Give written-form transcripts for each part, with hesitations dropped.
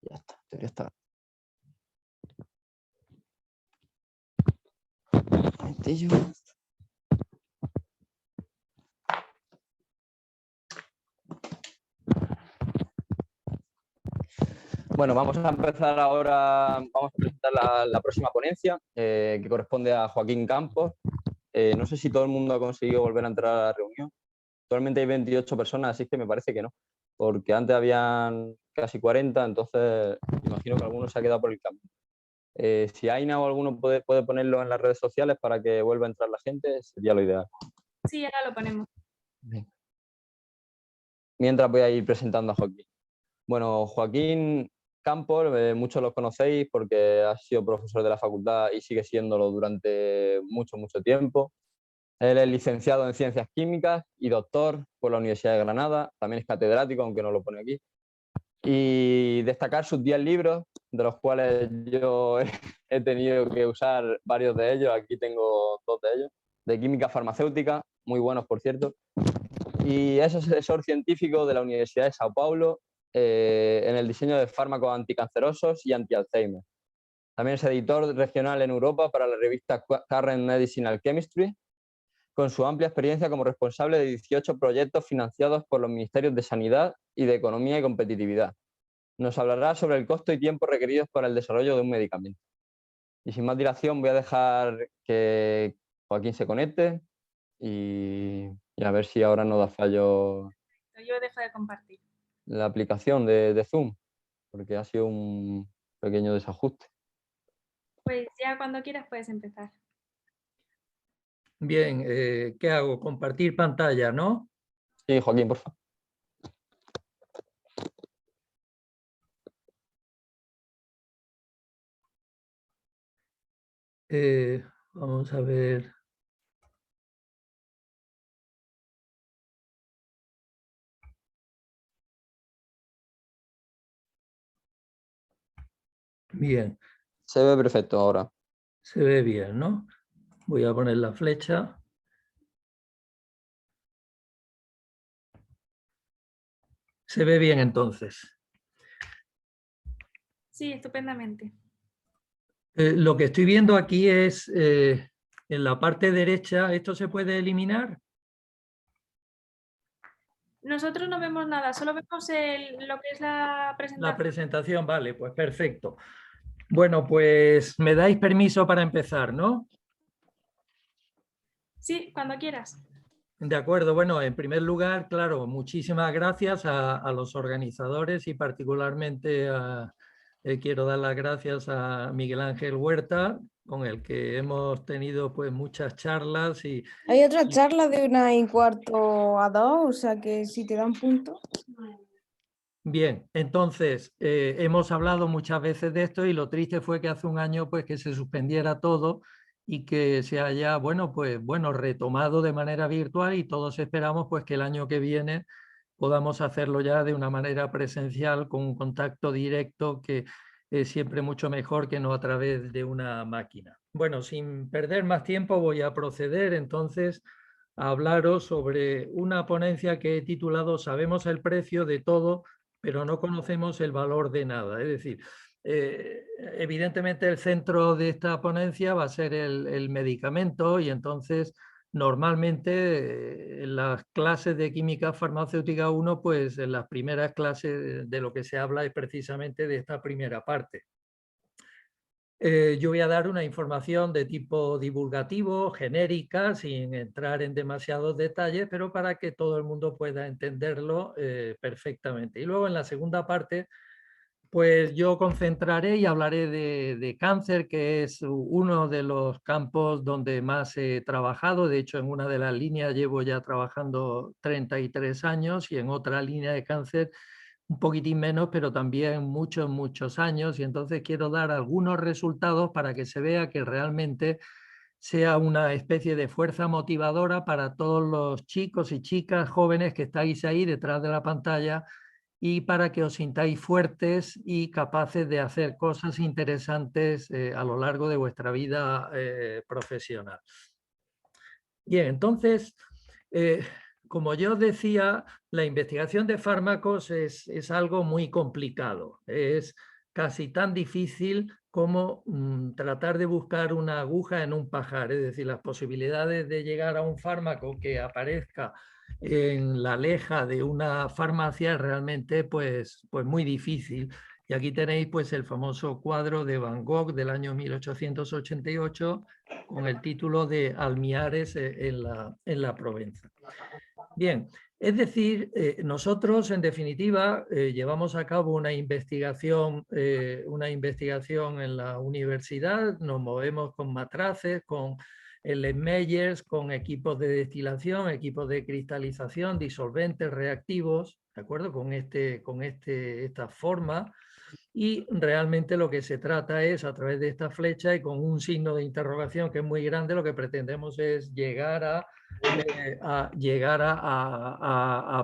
Ya está, en teoría está. Momentillo. Bueno, vamos a empezar ahora, vamos a presentar la próxima ponencia, que corresponde a Joaquín Campos. No sé si todo el mundo ha conseguido volver a entrar a la reunión. Actualmente hay 28 personas, así que me parece que no, porque antes habían casi 40, entonces imagino que alguno se ha quedado por el camino. Si Aina o alguno puede ponerlo en las redes sociales para que vuelva a entrar la gente, sería lo ideal. Sí, ahora lo ponemos. Bien. Mientras voy a ir presentando a Joaquín. Bueno, Joaquín Campos, muchos lo conocéis porque ha sido profesor de la facultad y sigue siéndolo durante mucho tiempo. Él es licenciado en Ciencias Químicas y doctor por la Universidad de Granada. También es catedrático, aunque no lo pone aquí. Y destacar sus 10 libros, de los cuales yo he tenido que usar varios de ellos. Aquí tengo 2 de ellos. De química farmacéutica, muy buenos, por cierto. Y es asesor científico de la Universidad de Sao Paulo en el diseño de fármacos anticancerosos y anti-Alzheimer. También es editor regional en Europa para la revista Current Medicinal Chemistry, con su amplia experiencia como responsable de 18 proyectos financiados por los Ministerios de Sanidad y de Economía y Competitividad. Nos hablará sobre el costo y tiempo requeridos para el desarrollo de un medicamento. Y sin más dilación voy a dejar que Joaquín se conecte y a ver si ahora no da fallo Yo dejo de compartir. la aplicación de Zoom, porque ha sido un pequeño desajuste. Pues ya cuando quieras puedes empezar. Bien, ¿qué hago? Compartir pantalla, ¿no? Sí, Joaquín, por favor. Vamos a ver. Bien. Se ve perfecto ahora. Se ve bien, ¿no? Voy a poner la flecha. Se ve bien entonces. Sí, estupendamente. Lo que estoy viendo aquí es en la parte derecha, ¿esto se puede eliminar? Nosotros no vemos nada, solo vemos lo que es la presentación. La presentación, vale, pues perfecto. Bueno, pues me dais permiso para empezar, ¿no? Sí, cuando quieras. De acuerdo, bueno, en primer lugar, claro, muchísimas gracias a los organizadores y particularmente quiero dar las gracias a Miguel Ángel Huerta, con el que hemos tenido pues muchas charlas. Hay otra charla de 1:15 a 2, o sea que si te dan puntos. Bien, entonces hemos hablado muchas veces de esto y lo triste fue que hace un año pues que se suspendiera todo y que se haya, retomado de manera virtual y todos esperamos pues que el año que viene podamos hacerlo ya de una manera presencial con un contacto directo que es siempre mucho mejor que no a través de una máquina. Bueno, sin perder más tiempo voy a proceder entonces a hablaros sobre una ponencia que he titulado Sabemos el precio de todo, pero no conocemos el valor de nada. Es decir, evidentemente el centro de esta ponencia va a ser el medicamento y entonces normalmente en las clases de química farmacéutica 1, pues en las primeras clases de lo que se habla es precisamente de esta primera parte. Yo voy a dar una información de tipo divulgativo, genérica, sin entrar en demasiados detalles, pero para que todo el mundo pueda entenderlo perfectamente. Y luego en la segunda parte, pues yo concentraré y hablaré de cáncer, que es uno de los campos donde más he trabajado. De hecho, en una de las líneas llevo ya trabajando 33 años y en otra línea de cáncer un poquitín menos, pero también muchos años. Y entonces quiero dar algunos resultados para que se vea que realmente sea una especie de fuerza motivadora para todos los chicos y chicas jóvenes que estáis ahí detrás de la pantalla y para que os sintáis fuertes y capaces de hacer cosas interesantes a lo largo de vuestra vida profesional. Bien, entonces como yo decía, la investigación de fármacos es algo muy complicado. Es casi tan difícil como tratar de buscar una aguja en un pajar. Es decir, las posibilidades de llegar a un fármaco que aparezca en la leja de una farmacia es realmente pues muy difícil. Y aquí tenéis pues el famoso cuadro de Van Gogh del año 1888 con el título de Almiares en la Provenza. Bien, es decir, nosotros en definitiva llevamos a cabo una investigación en la universidad, nos movemos con matraces, con les Meyers, con equipos de destilación, equipos de cristalización, disolventes, reactivos, ¿de acuerdo? Con esta forma. Y realmente lo que se trata es, a través de esta flecha y con un signo de interrogación que es muy grande, lo que pretendemos es llegar a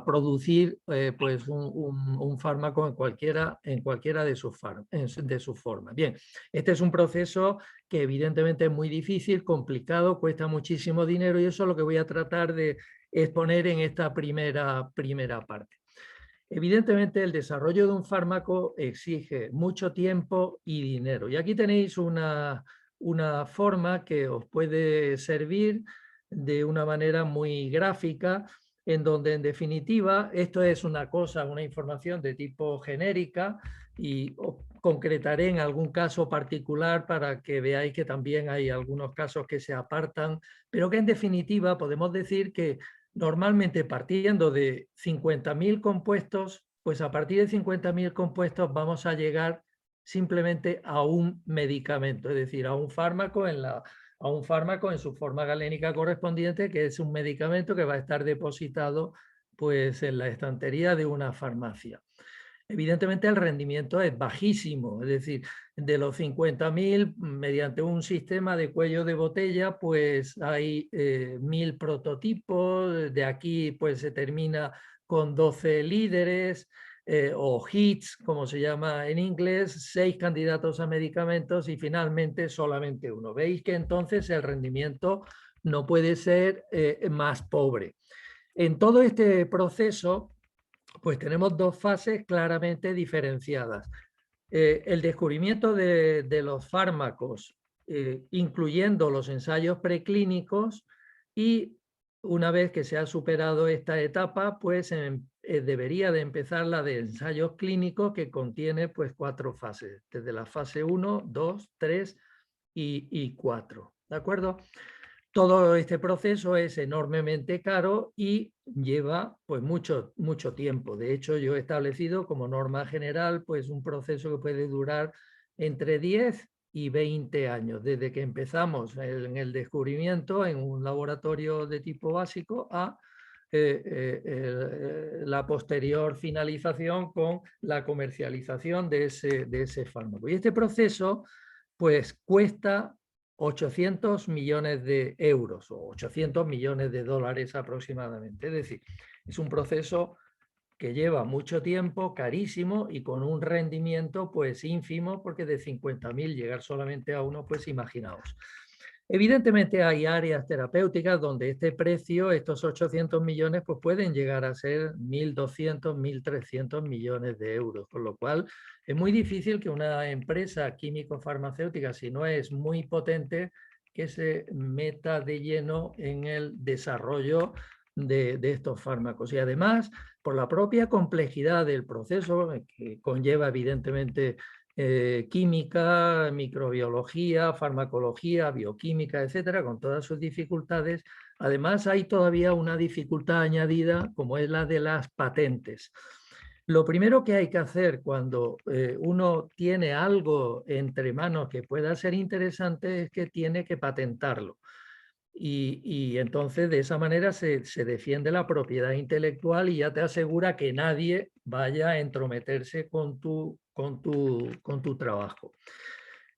producir pues un fármaco en cualquiera de sus formas. Bien, este es un proceso que evidentemente es muy difícil, complicado, cuesta muchísimo dinero y eso es lo que voy a tratar de exponer en esta primera parte. Evidentemente, el desarrollo de un fármaco exige mucho tiempo y dinero. Y aquí tenéis una forma que os puede servir de una manera muy gráfica, en donde en definitiva esto es una información de tipo genérica y os concretaré en algún caso particular para que veáis que también hay algunos casos que se apartan, pero que en definitiva podemos decir que normalmente partiendo de 50.000 compuestos, pues a partir de 50.000 compuestos vamos a llegar simplemente a un medicamento, es decir, a un fármaco en su forma galénica correspondiente, que es un medicamento que va a estar depositado pues en la estantería de una farmacia. Evidentemente el rendimiento es bajísimo, es decir, de los 50.000, mediante un sistema de cuello de botella, pues hay 1.000 prototipos, de aquí pues se termina con 12 líderes o hits, como se llama en inglés, 6 candidatos a medicamentos y finalmente solamente uno. Veis que entonces el rendimiento no puede ser más pobre. En todo este proceso, pues tenemos dos fases claramente diferenciadas. El descubrimiento de los fármacos, incluyendo los ensayos preclínicos, y una vez que se ha superado esta etapa, pues debería de empezar la de ensayos clínicos, que contiene pues 4 fases, desde la fase 1, 2, 3 y 4. ¿De acuerdo? Todo este proceso es enormemente caro y lleva pues mucho tiempo. De hecho, yo he establecido como norma general pues un proceso que puede durar entre 10 y 20 años, desde que empezamos en el descubrimiento en un laboratorio de tipo básico a la posterior finalización con la comercialización de ese fármaco. Y este proceso pues cuesta 800 millones de euros o 800 millones de dólares aproximadamente. Es decir, es un proceso que lleva mucho tiempo, carísimo y con un rendimiento pues ínfimo, porque de 50.000 llegar solamente a uno, pues imaginaos. Evidentemente hay áreas terapéuticas donde este precio, estos 800 millones, pues pueden llegar a ser 1.200, 1.300 millones de euros, con lo cual es muy difícil que una empresa químico-farmacéutica, si no es muy potente, que se meta de lleno en el desarrollo de estos fármacos. Y además, por la propia complejidad del proceso, que conlleva evidentemente química, microbiología, farmacología, bioquímica, etcétera, con todas sus dificultades. Además, hay todavía una dificultad añadida, como es la de las patentes. Lo primero que hay que hacer cuando uno tiene algo entre manos que pueda ser interesante es que tiene que patentarlo. Y entonces de esa manera se defiende la propiedad intelectual y ya te asegura que nadie vaya a entrometerse con tu trabajo.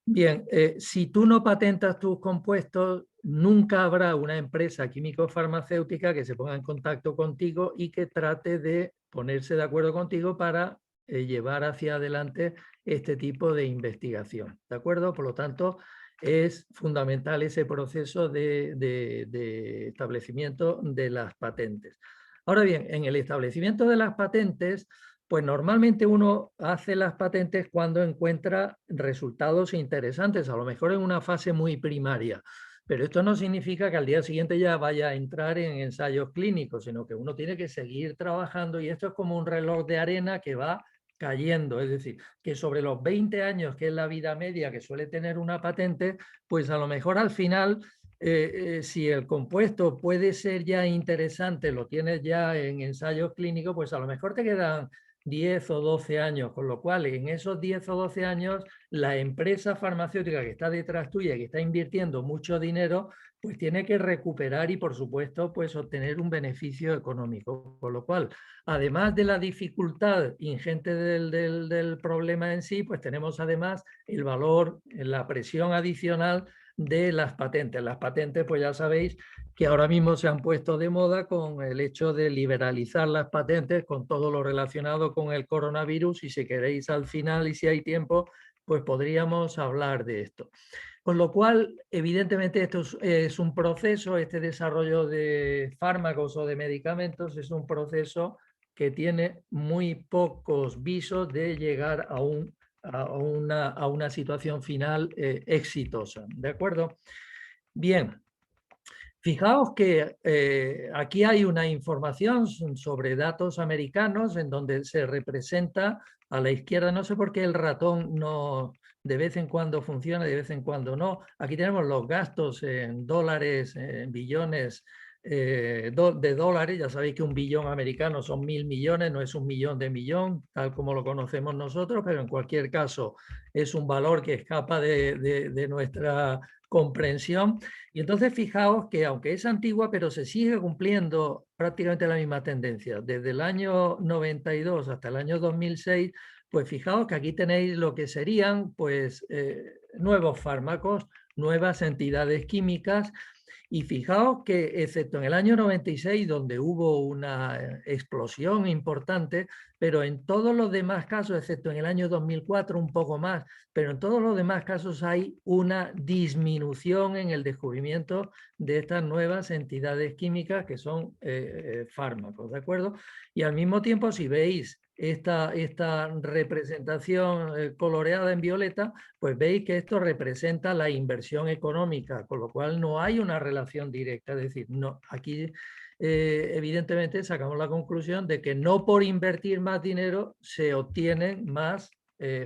Bien, si tú no patentas tus compuestos, nunca habrá una empresa químico-farmacéutica que se ponga en contacto contigo y que trate de ponerse de acuerdo contigo para llevar hacia adelante este tipo de investigación. ¿De acuerdo? Por lo tanto, es fundamental ese proceso de establecimiento de las patentes. Ahora bien, en el establecimiento de las patentes, pues normalmente uno hace las patentes cuando encuentra resultados interesantes, a lo mejor en una fase muy primaria. Pero esto no significa que al día siguiente ya vaya a entrar en ensayos clínicos, sino que uno tiene que seguir trabajando y esto es como un reloj de arena que va cayendo. Es decir, que sobre los 20 años, que es la vida media que suele tener una patente, pues a lo mejor al final, si el compuesto puede ser ya interesante, lo tienes ya en ensayos clínicos, pues a lo mejor te quedan 10 o 12 años, con lo cual en esos 10 o 12 años la empresa farmacéutica que está detrás tuya y que está invirtiendo mucho dinero, pues tiene que recuperar y por supuesto pues obtener un beneficio económico. Con lo cual, además de la dificultad ingente del problema en sí, pues tenemos además el valor, la presión adicional de las patentes. Las patentes, pues ya sabéis que ahora mismo se han puesto de moda con el hecho de liberalizar las patentes con todo lo relacionado con el coronavirus y si queréis al final y si hay tiempo, pues podríamos hablar de esto. Con lo cual, evidentemente, esto es un proceso, este desarrollo de fármacos o de medicamentos es un proceso que tiene muy pocos visos de llegar a una situación final exitosa. ¿De acuerdo? Bien. Fijaos que aquí hay una información sobre datos americanos en donde se representa a la izquierda, no sé por qué el ratón no de vez en cuando funciona, de vez en cuando no. Aquí tenemos los gastos en dólares, en billones de dólares. Ya sabéis que un billón americano son 1.000 millones, no es un millón de millón, tal como lo conocemos nosotros, pero en cualquier caso es un valor que escapa de nuestra comprensión. Y entonces fijaos que aunque es antigua, pero se sigue cumpliendo prácticamente la misma tendencia. Desde el año 92 hasta el año 2006, pues fijaos que aquí tenéis lo que serían pues, nuevos fármacos, nuevas entidades químicas. Y fijaos que excepto en el año 96, donde hubo una explosión importante, pero en todos los demás casos, excepto en el año 2004 un poco más, pero en todos los demás casos hay una disminución en el descubrimiento de estas nuevas entidades químicas que son fármacos, ¿de acuerdo? Y al mismo tiempo, si veis esta representación coloreada en violeta, pues veis que esto representa la inversión económica, con lo cual no hay una relación directa. Es decir, no, aquí evidentemente sacamos la conclusión de que no por invertir más dinero se obtienen más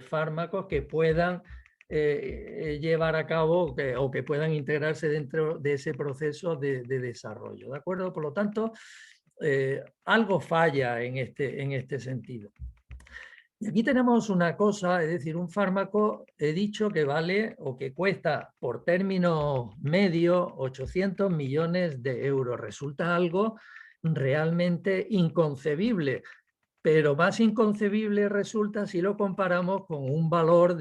fármacos que puedan llevar a cabo o que puedan integrarse dentro de ese proceso de desarrollo. ¿De acuerdo? Por lo tanto, algo falla en este sentido. Y aquí tenemos una cosa, es decir, un fármaco, he dicho que vale o que cuesta por término medio 800 millones de euros. Resulta algo realmente inconcebible, pero más inconcebible resulta si lo comparamos con un valor,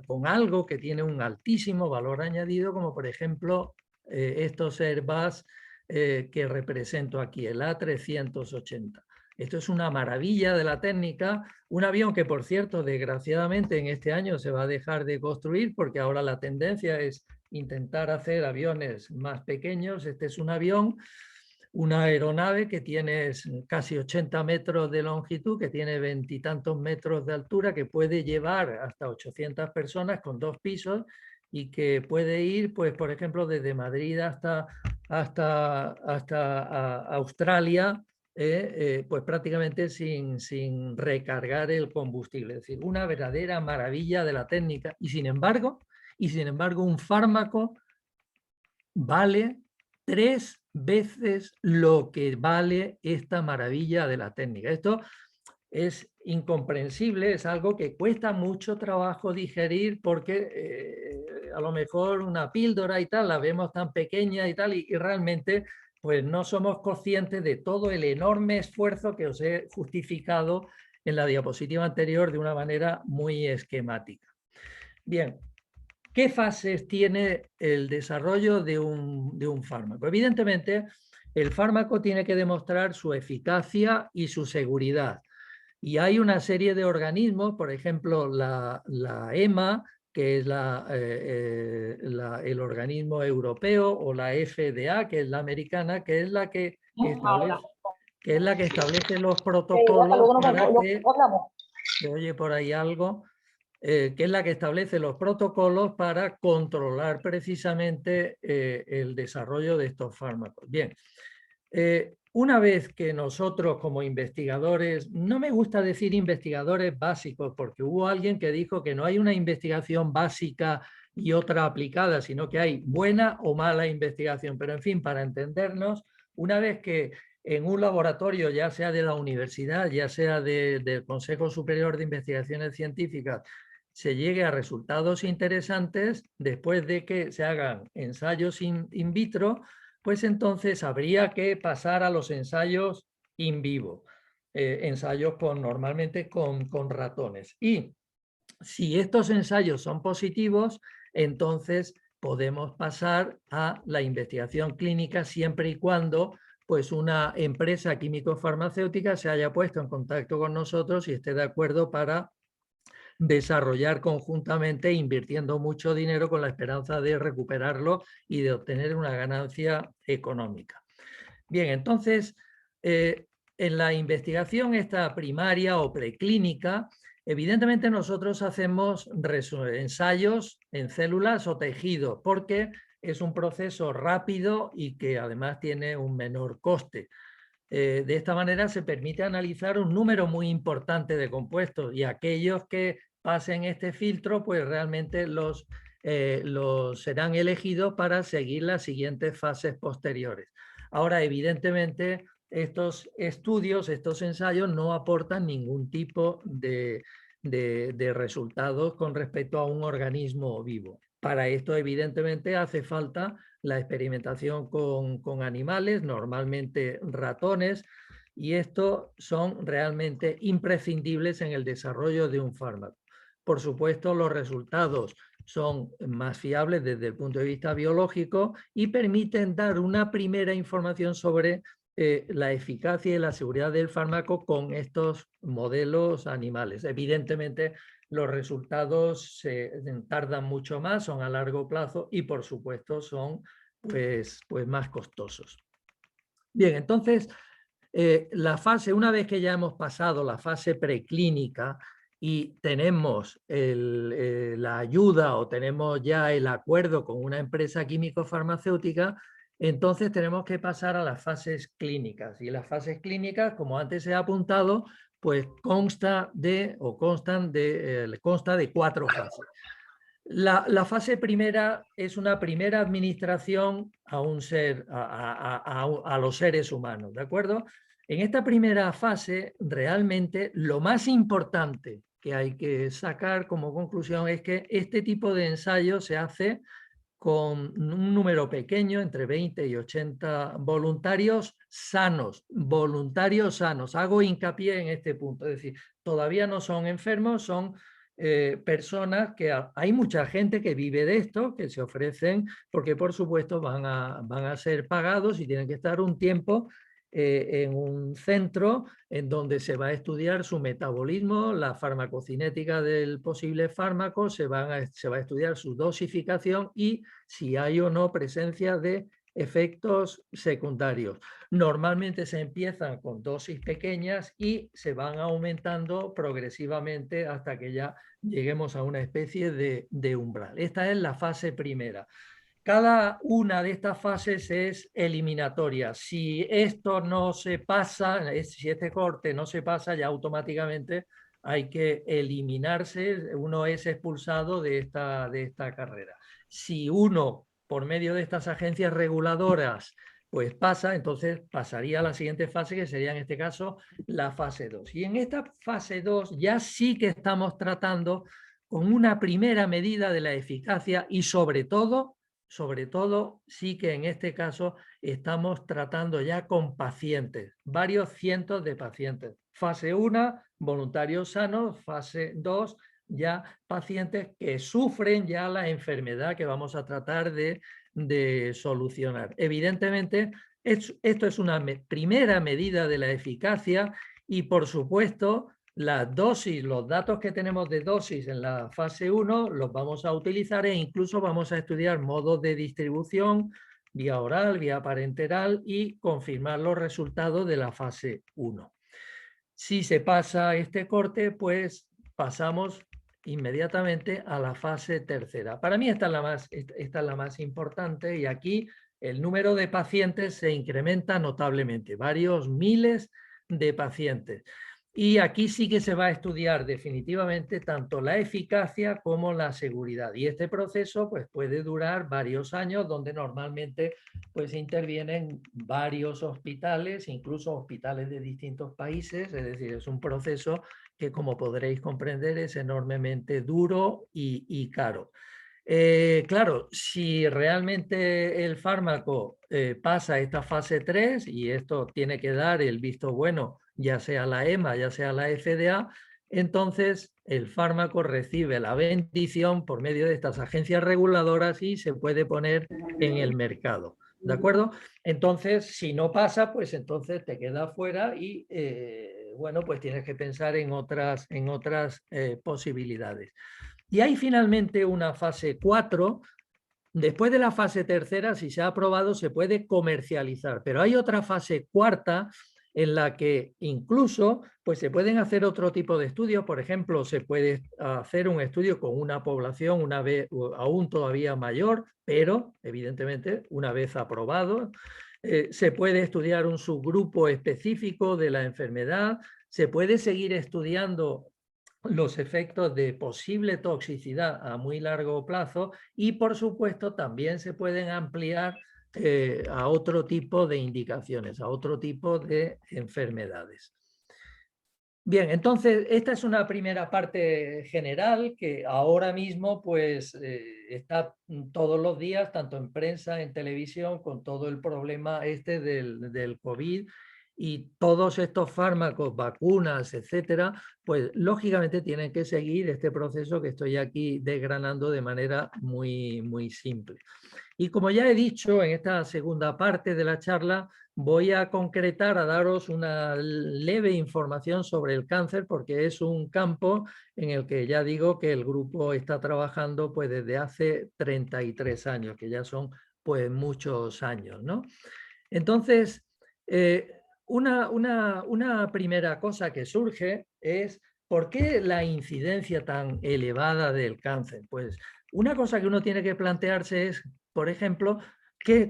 con algo que tiene un altísimo valor añadido, como por ejemplo estos Airbus que represento aquí, el A380. Esto es una maravilla de la técnica, un avión que por cierto desgraciadamente en este año se va a dejar de construir porque ahora la tendencia es intentar hacer aviones más pequeños. Este es un avión, una aeronave que tiene casi 80 metros de longitud, que tiene 20 y tantos metros de altura, que puede llevar hasta 800 personas con 2 pisos y que puede ir, pues, por ejemplo, desde Madrid hasta Australia, pues prácticamente sin recargar el combustible. Es decir, una verdadera maravilla de la técnica. Y sin embargo, un fármaco vale 3 veces lo que vale esta maravilla de la técnica. Esto es incomprensible, es algo que cuesta mucho trabajo digerir porque a lo mejor una píldora y tal la vemos tan pequeña y tal y realmente pues no somos conscientes de todo el enorme esfuerzo que os he justificado en la diapositiva anterior de una manera muy esquemática. Bien, ¿qué fases tiene el desarrollo de un fármaco? Evidentemente, el fármaco tiene que demostrar su eficacia y su seguridad. Y hay una serie de organismos, por ejemplo, la EMA, que es el organismo europeo, o la FDA, que es la americana, que es la que que es la que establece los protocolos para que... Se oye por ahí algo. Que es la que establece los protocolos para controlar precisamente el desarrollo de estos fármacos. Bien, una vez que nosotros como investigadores, no me gusta decir investigadores básicos, porque hubo alguien que dijo que no hay una investigación básica y otra aplicada, sino que hay buena o mala investigación. Pero en fin, para entendernos, una vez que en un laboratorio, ya sea de la universidad, ya sea del Consejo Superior de Investigaciones Científicas, se llegue a resultados interesantes, después de que se hagan ensayos in vitro, pues entonces habría que pasar a los ensayos in vivo, ensayos normalmente con ratones. Y si estos ensayos son positivos, entonces podemos pasar a la investigación clínica siempre y cuando pues una empresa químico-farmacéutica se haya puesto en contacto con nosotros y esté de acuerdo para desarrollar conjuntamente, invirtiendo mucho dinero con la esperanza de recuperarlo y de obtener una ganancia económica. Bien, entonces, en la investigación esta primaria o preclínica, evidentemente nosotros hacemos ensayos en células o tejidos, porque es un proceso rápido y que además tiene un menor coste. De esta manera se permite analizar un número muy importante de compuestos y aquellos que pasen este filtro pues realmente los serán elegidos para seguir las siguientes fases posteriores. Ahora, evidentemente, estos estudios, estos ensayos no aportan ningún tipo de resultados con respecto a un organismo vivo. Para esto, evidentemente, hace falta la experimentación con animales, normalmente ratones, y estos son realmente imprescindibles en el desarrollo de un fármaco. Por supuesto, los resultados son más fiables desde el punto de vista biológico y permiten dar una primera información sobre la eficacia y la seguridad del fármaco con estos modelos animales. Evidentemente, los resultados tardan mucho más, son a largo plazo y por supuesto son pues más costosos. Bien, entonces la fase, una vez que ya hemos pasado la fase preclínica y tenemos la ayuda o tenemos ya el acuerdo con una empresa químico-farmacéutica, entonces tenemos que pasar a las fases clínicas. Y las fases clínicas, como antes se ha apuntado, pues consta de 4 fases. La fase primera es una primera administración a un ser, a los seres humanos, ¿de acuerdo? En esta primera fase, realmente lo más importante que hay que sacar como conclusión es que este tipo de ensayo se hace con un número pequeño, entre 20 y 80 voluntarios sanos, Hago hincapié en este punto, es decir, todavía no son enfermos, son personas que hay mucha gente que vive de esto, que se ofrecen, porque por supuesto van a ser pagados y tienen que estar un tiempo en un centro en donde se va a estudiar su metabolismo, la farmacocinética del posible fármaco, se va a estudiar su dosificación y si hay o no presencia de efectos secundarios. Normalmente se empiezan con dosis pequeñas y se van aumentando progresivamente hasta que ya lleguemos a una especie de umbral. Esta es la fase primera. Cada una de estas fases es eliminatoria. Si esto no se pasa, si este corte no se pasa, ya automáticamente hay que eliminarse, uno es expulsado de esta carrera. Si uno, por medio de estas agencias reguladoras, pues pasa, entonces pasaría a la siguiente fase, que sería en este caso la fase 2. Y en esta fase 2 ya sí que estamos tratando con una primera medida de la eficacia y sobre todo, sí que en este caso estamos tratando ya con pacientes, varios cientos de pacientes. Fase 1, voluntarios sanos. Fase 2, ya pacientes que sufren ya la enfermedad que vamos a tratar de solucionar. Evidentemente, esto es una primera medida de la eficacia y, por supuesto, las dosis, los datos que tenemos de dosis en la fase 1 los vamos a utilizar e incluso vamos a estudiar modos de distribución, vía oral, vía parenteral y confirmar los resultados de la fase 1. Si se pasa este corte, pues pasamos inmediatamente a la fase tercera. Para mí esta es la más importante y aquí el número de pacientes se incrementa notablemente, varios miles de pacientes. Y aquí sí que se va a estudiar definitivamente tanto la eficacia como la seguridad. Y este proceso pues, puede durar varios años, donde normalmente pues, intervienen varios hospitales, incluso hospitales de distintos países. Es decir, es un proceso que, como podréis comprender, es enormemente duro y caro. Claro, si realmente el fármaco pasa esta fase 3 y esto tiene que dar el visto bueno, ya sea la EMA, ya sea la FDA, entonces el fármaco recibe la bendición por medio de estas agencias reguladoras y se puede poner en el mercado. ¿De acuerdo? Entonces, si no pasa, pues entonces te queda fuera y, bueno, pues tienes que pensar en otras posibilidades. Y hay finalmente una fase 4. Después de la fase tercera, si se ha aprobado, se puede comercializar. Pero hay otra fase cuarta en la que incluso pues, se pueden hacer otro tipo de estudios. Por ejemplo, se puede hacer un estudio con una población una vez aún todavía mayor, pero evidentemente una vez aprobado. Se puede estudiar un subgrupo específico de la enfermedad. Se puede seguir estudiando los efectos de posible toxicidad a muy largo plazo y, por supuesto, también se pueden ampliar a otro tipo de indicaciones, a otro tipo de enfermedades. Bien, entonces esta es una primera parte general que ahora mismo pues está todos los días, tanto en prensa, en televisión, con todo el problema este del COVID. Y todos estos fármacos, vacunas, etcétera, pues lógicamente tienen que seguir este proceso que estoy aquí desgranando de manera muy, muy simple. Y como ya he dicho en esta segunda parte de la charla, voy a concretar, a daros una leve información sobre el cáncer, porque es un campo en el que ya digo que el grupo está trabajando pues desde hace 33 años, que ya son pues muchos años, ¿no? Entonces, una primera cosa que surge es ¿por qué la incidencia tan elevada del cáncer? Pues una cosa que uno tiene que plantearse es, por ejemplo,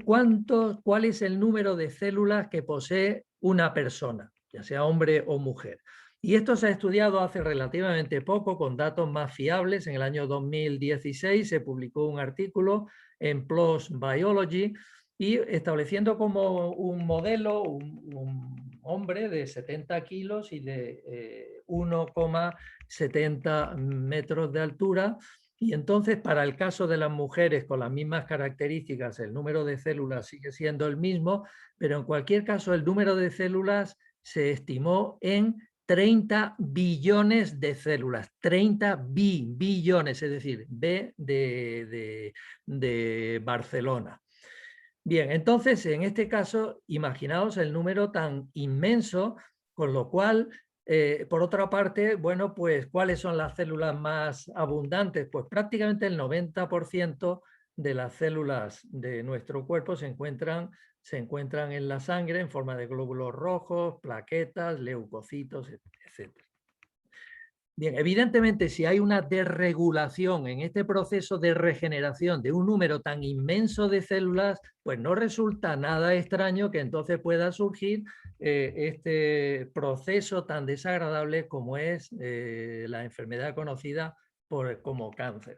¿cuál es el número de células que posee una persona, ya sea hombre o mujer? Y esto se ha estudiado hace relativamente poco con datos más fiables. En el año 2016 se publicó un artículo en PLOS Biology y estableciendo como un modelo un hombre de 70 kilos y de 1,70 metros de altura. Y entonces, para el caso de las mujeres con las mismas características, el número de células sigue siendo el mismo, pero en cualquier caso el número de células se estimó en 30 billones de células, 30 billones, es decir, B de Barcelona. Bien, entonces, en este caso, imaginaos el número tan inmenso, con lo cual, por otra parte, bueno, pues, ¿cuáles son las células más abundantes? Pues prácticamente el 90% de las células de nuestro cuerpo se encuentran en la sangre en forma de glóbulos rojos, plaquetas, leucocitos, etc. Bien, evidentemente, si hay una desregulación en este proceso de regeneración de un número tan inmenso de células, pues no resulta nada extraño que entonces pueda surgir este proceso tan desagradable como es la enfermedad conocida como cáncer.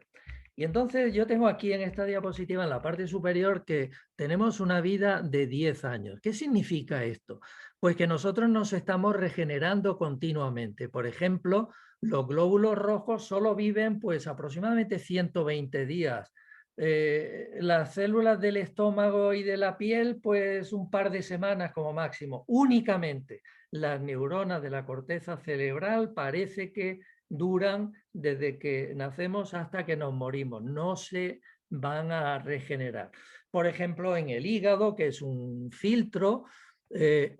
Y entonces yo tengo aquí en esta diapositiva, en la parte superior, que tenemos una vida de 10 años. ¿Qué significa esto? Pues que nosotros nos estamos regenerando continuamente. Por ejemplo, los glóbulos rojos solo viven pues aproximadamente 120 días. Las células del estómago y de la piel pues un par de semanas como máximo. Únicamente las neuronas de la corteza cerebral parece que duran desde que nacemos hasta que nos morimos. No se van a regenerar. Por ejemplo, en el hígado, que es un filtro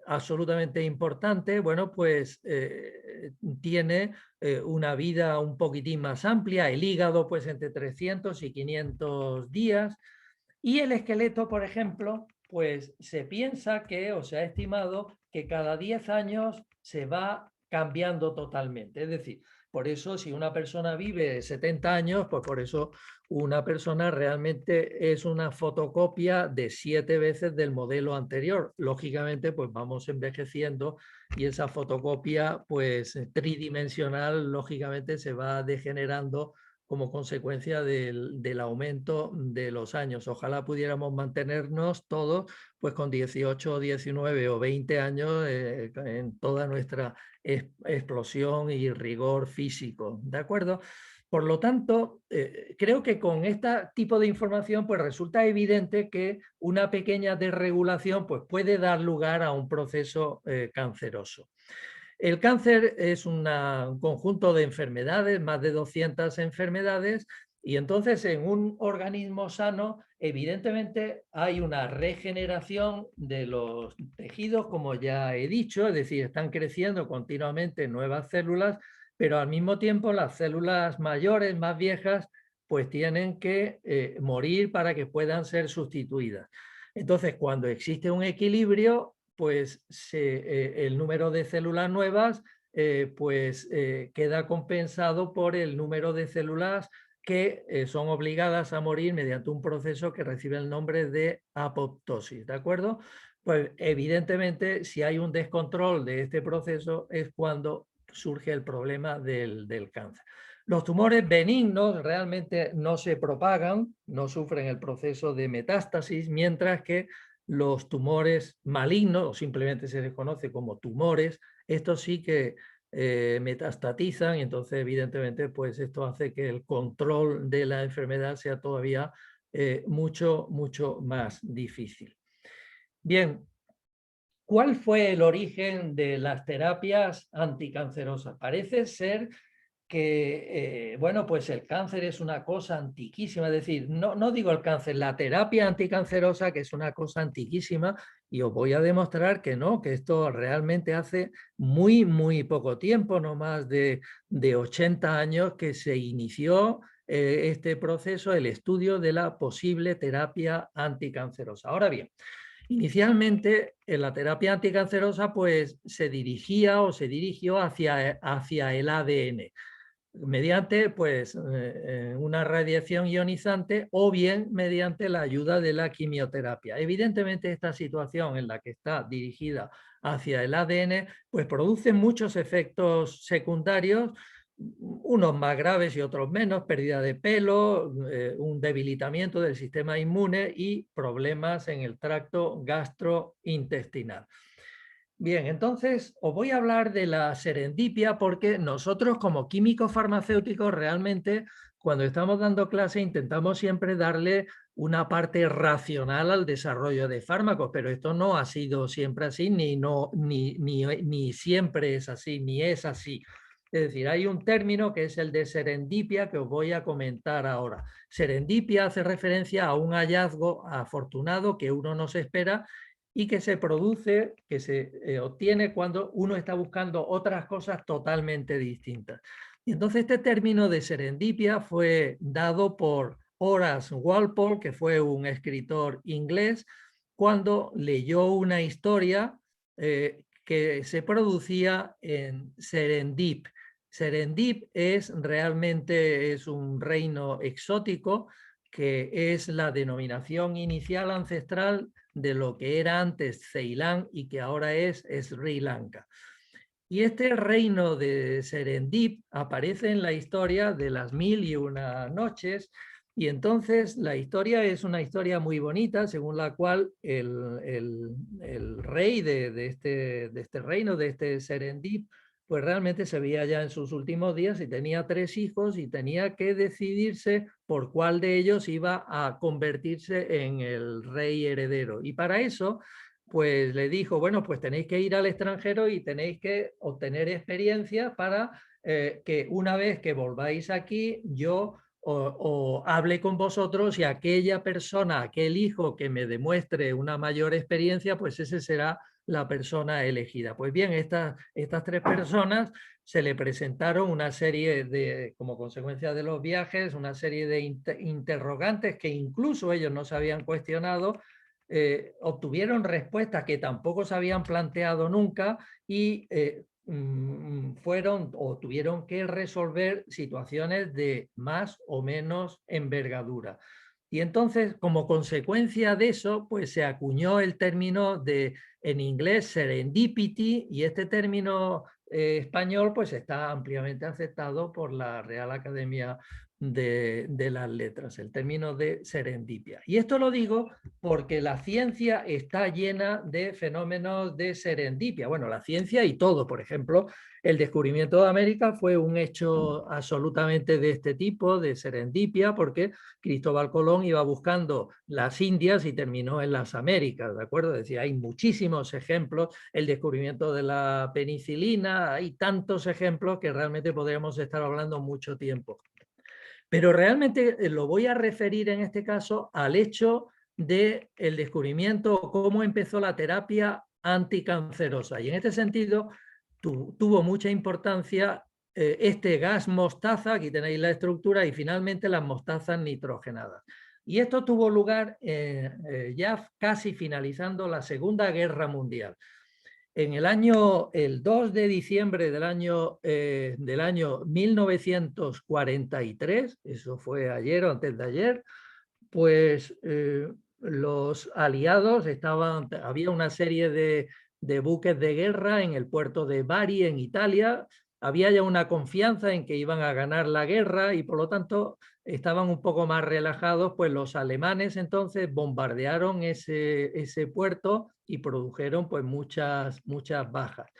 absolutamente importante, bueno, pues tiene una vida un poquitín más amplia. El hígado, pues entre 300 y 500 días. Y el esqueleto, por ejemplo, pues se piensa que, o se ha estimado, que cada 10 años se va cambiando totalmente. Es decir, por eso si una persona vive 70 años, pues por eso una persona realmente es una fotocopia de 7 veces del modelo anterior. Lógicamente, pues vamos envejeciendo y esa fotocopia pues tridimensional, lógicamente se va degenerando como consecuencia del aumento de los años. Ojalá pudiéramos mantenernos todos pues con 18, 19 o 20 años en toda nuestra explosión y rigor físico, ¿de acuerdo? Por lo tanto, creo que con este tipo de información pues resulta evidente que una pequeña desregulación pues puede dar lugar a un proceso canceroso. El cáncer es un conjunto de enfermedades, más de 200 enfermedades, y entonces en un organismo sano, evidentemente hay una regeneración de los tejidos, como ya he dicho, es decir, están creciendo continuamente nuevas células, pero al mismo tiempo las células mayores, más viejas, pues tienen que morir para que puedan ser sustituidas. Entonces, cuando existe un equilibrio, pues el número de células nuevas queda compensado por el número de células que son obligadas a morir mediante un proceso que recibe el nombre de apoptosis, ¿de acuerdo? Pues evidentemente si hay un descontrol de este proceso es cuando surge el problema del cáncer. Los tumores benignos realmente no se propagan, no sufren el proceso de metástasis, mientras que los tumores malignos, o simplemente se les conoce como tumores, estos sí que metastatizan, y entonces evidentemente pues esto hace que el control de la enfermedad sea todavía mucho más difícil. Bien, ¿cuál fue el origen de las terapias anticancerosas? Parece ser que, bueno, pues el cáncer es una cosa antiquísima, es decir, no digo el cáncer, la terapia anticancerosa, que es una cosa antiquísima, y os voy a demostrar que no, que esto realmente hace muy poco tiempo, no más de 80 años que se inició este proceso, el estudio de la posible terapia anticancerosa. Ahora bien, inicialmente, en la terapia anticancerosa pues se dirigía o se dirigió hacia el ADN mediante pues una radiación ionizante o bien mediante la ayuda de la quimioterapia. Evidentemente esta situación en la que está dirigida hacia el ADN pues produce muchos efectos secundarios, unos más graves y otros menos, pérdida de pelo, un debilitamiento del sistema inmune y problemas en el tracto gastrointestinal. Bien, entonces os voy a hablar de la serendipia porque nosotros como químicos farmacéuticos realmente cuando estamos dando clase intentamos siempre darle una parte racional al desarrollo de fármacos, pero esto no ha sido siempre así, ni siempre es así, ni es así. Es decir, hay un término que es el de serendipia que os voy a comentar ahora. Serendipia hace referencia a un hallazgo afortunado que uno no se espera y que se produce, que se obtiene cuando uno está buscando otras cosas totalmente distintas. Y entonces este término de serendipia fue dado por Horace Walpole, que fue un escritor inglés, cuando leyó una historia que se producía en Serendip. Serendip realmente es un reino exótico que es la denominación inicial ancestral de lo que era antes Ceilán y que ahora es Sri Lanka. Y este reino de Serendip aparece en la historia de las 1001 noches, y entonces la historia es una historia muy bonita, según la cual el rey de este reino, de este Serendip, pues realmente se veía ya en sus últimos días y tenía 3 hijos y tenía que decidirse por cuál de ellos iba a convertirse en el rey heredero. Y para eso pues le dijo, bueno, pues tenéis que ir al extranjero y tenéis que obtener experiencia para que una vez que volváis aquí, yo o hable con vosotros, y aquella persona, aquel hijo que me demuestre una mayor experiencia, pues ese será la persona elegida. Pues bien, estas 3 personas se le presentaron una serie de, como consecuencia de los viajes, una serie de interrogantes que incluso ellos no se habían cuestionado, obtuvieron respuestas que tampoco se habían planteado nunca y fueron o tuvieron que resolver situaciones de más o menos envergadura. Y entonces, como consecuencia de eso, pues se acuñó el término de, en inglés, serendipity, y este término español pues está ampliamente aceptado por la Real Academia de las Letras, el término de serendipia. Y esto lo digo porque la ciencia está llena de fenómenos de serendipia. Bueno, la ciencia y todo, por ejemplo, el descubrimiento de América fue un hecho absolutamente de este tipo, de serendipia, porque Cristóbal Colón iba buscando las Indias y terminó en las Américas, ¿de acuerdo? Es decir, hay muchísimos ejemplos, el descubrimiento de la penicilina, hay tantos ejemplos que realmente podríamos estar hablando mucho tiempo. Pero realmente lo voy a referir en este caso al hecho del descubrimiento, cómo empezó la terapia anticancerosa. Y en este sentido tuvo mucha importancia este gas mostaza, aquí tenéis la estructura, y finalmente las mostazas nitrogenadas. Y esto tuvo lugar ya casi finalizando la Segunda Guerra Mundial. En el 2 de diciembre del año 1943, eso fue ayer o antes de ayer, pues los aliados había una serie de buques de guerra en el puerto de Bari, en Italia. Había ya una confianza en que iban a ganar la guerra y por lo tanto estaban un poco más relajados, pues los alemanes entonces bombardearon ese puerto y produjeron pues muchas bajas.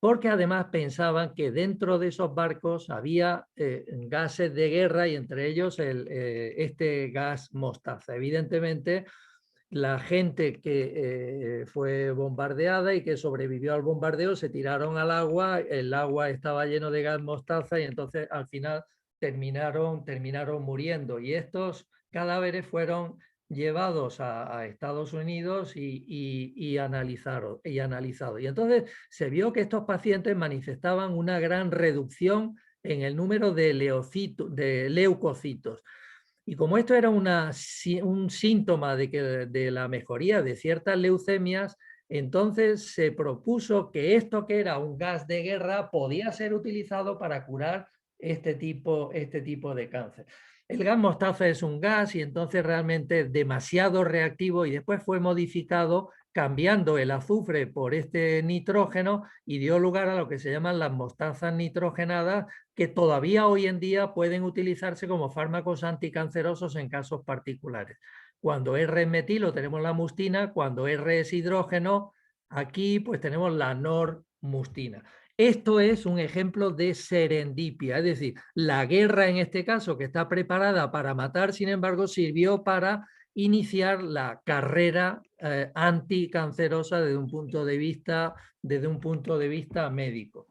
Porque además pensaban que dentro de esos barcos había gases de guerra y entre ellos este gas mostaza. Evidentemente, la gente que fue bombardeada y que sobrevivió al bombardeo se tiraron al agua, el agua estaba lleno de gas mostaza y entonces al final terminaron muriendo. Y estos cadáveres fueron llevados a Estados Unidos y analizados. Y entonces se vio que estos pacientes manifestaban una gran reducción en el número de leucocitos. Y como esto era un síntoma de la mejoría de ciertas leucemias, entonces se propuso que esto, que era un gas de guerra, podía ser utilizado para curar este tipo de cáncer. El gas mostaza es un gas y entonces realmente demasiado reactivo y después fue modificado cambiando el azufre por este nitrógeno y dio lugar a lo que se llaman las mostazas nitrogenadas, que todavía hoy en día pueden utilizarse como fármacos anticancerosos en casos particulares. Cuando R es metilo tenemos la mustina, cuando R es hidrógeno, aquí pues tenemos la normustina. Esto es un ejemplo de serendipia, es decir, la guerra en este caso, que está preparada para matar, sin embargo, sirvió para iniciar la carrera anticancerosa desde un punto de vista médico.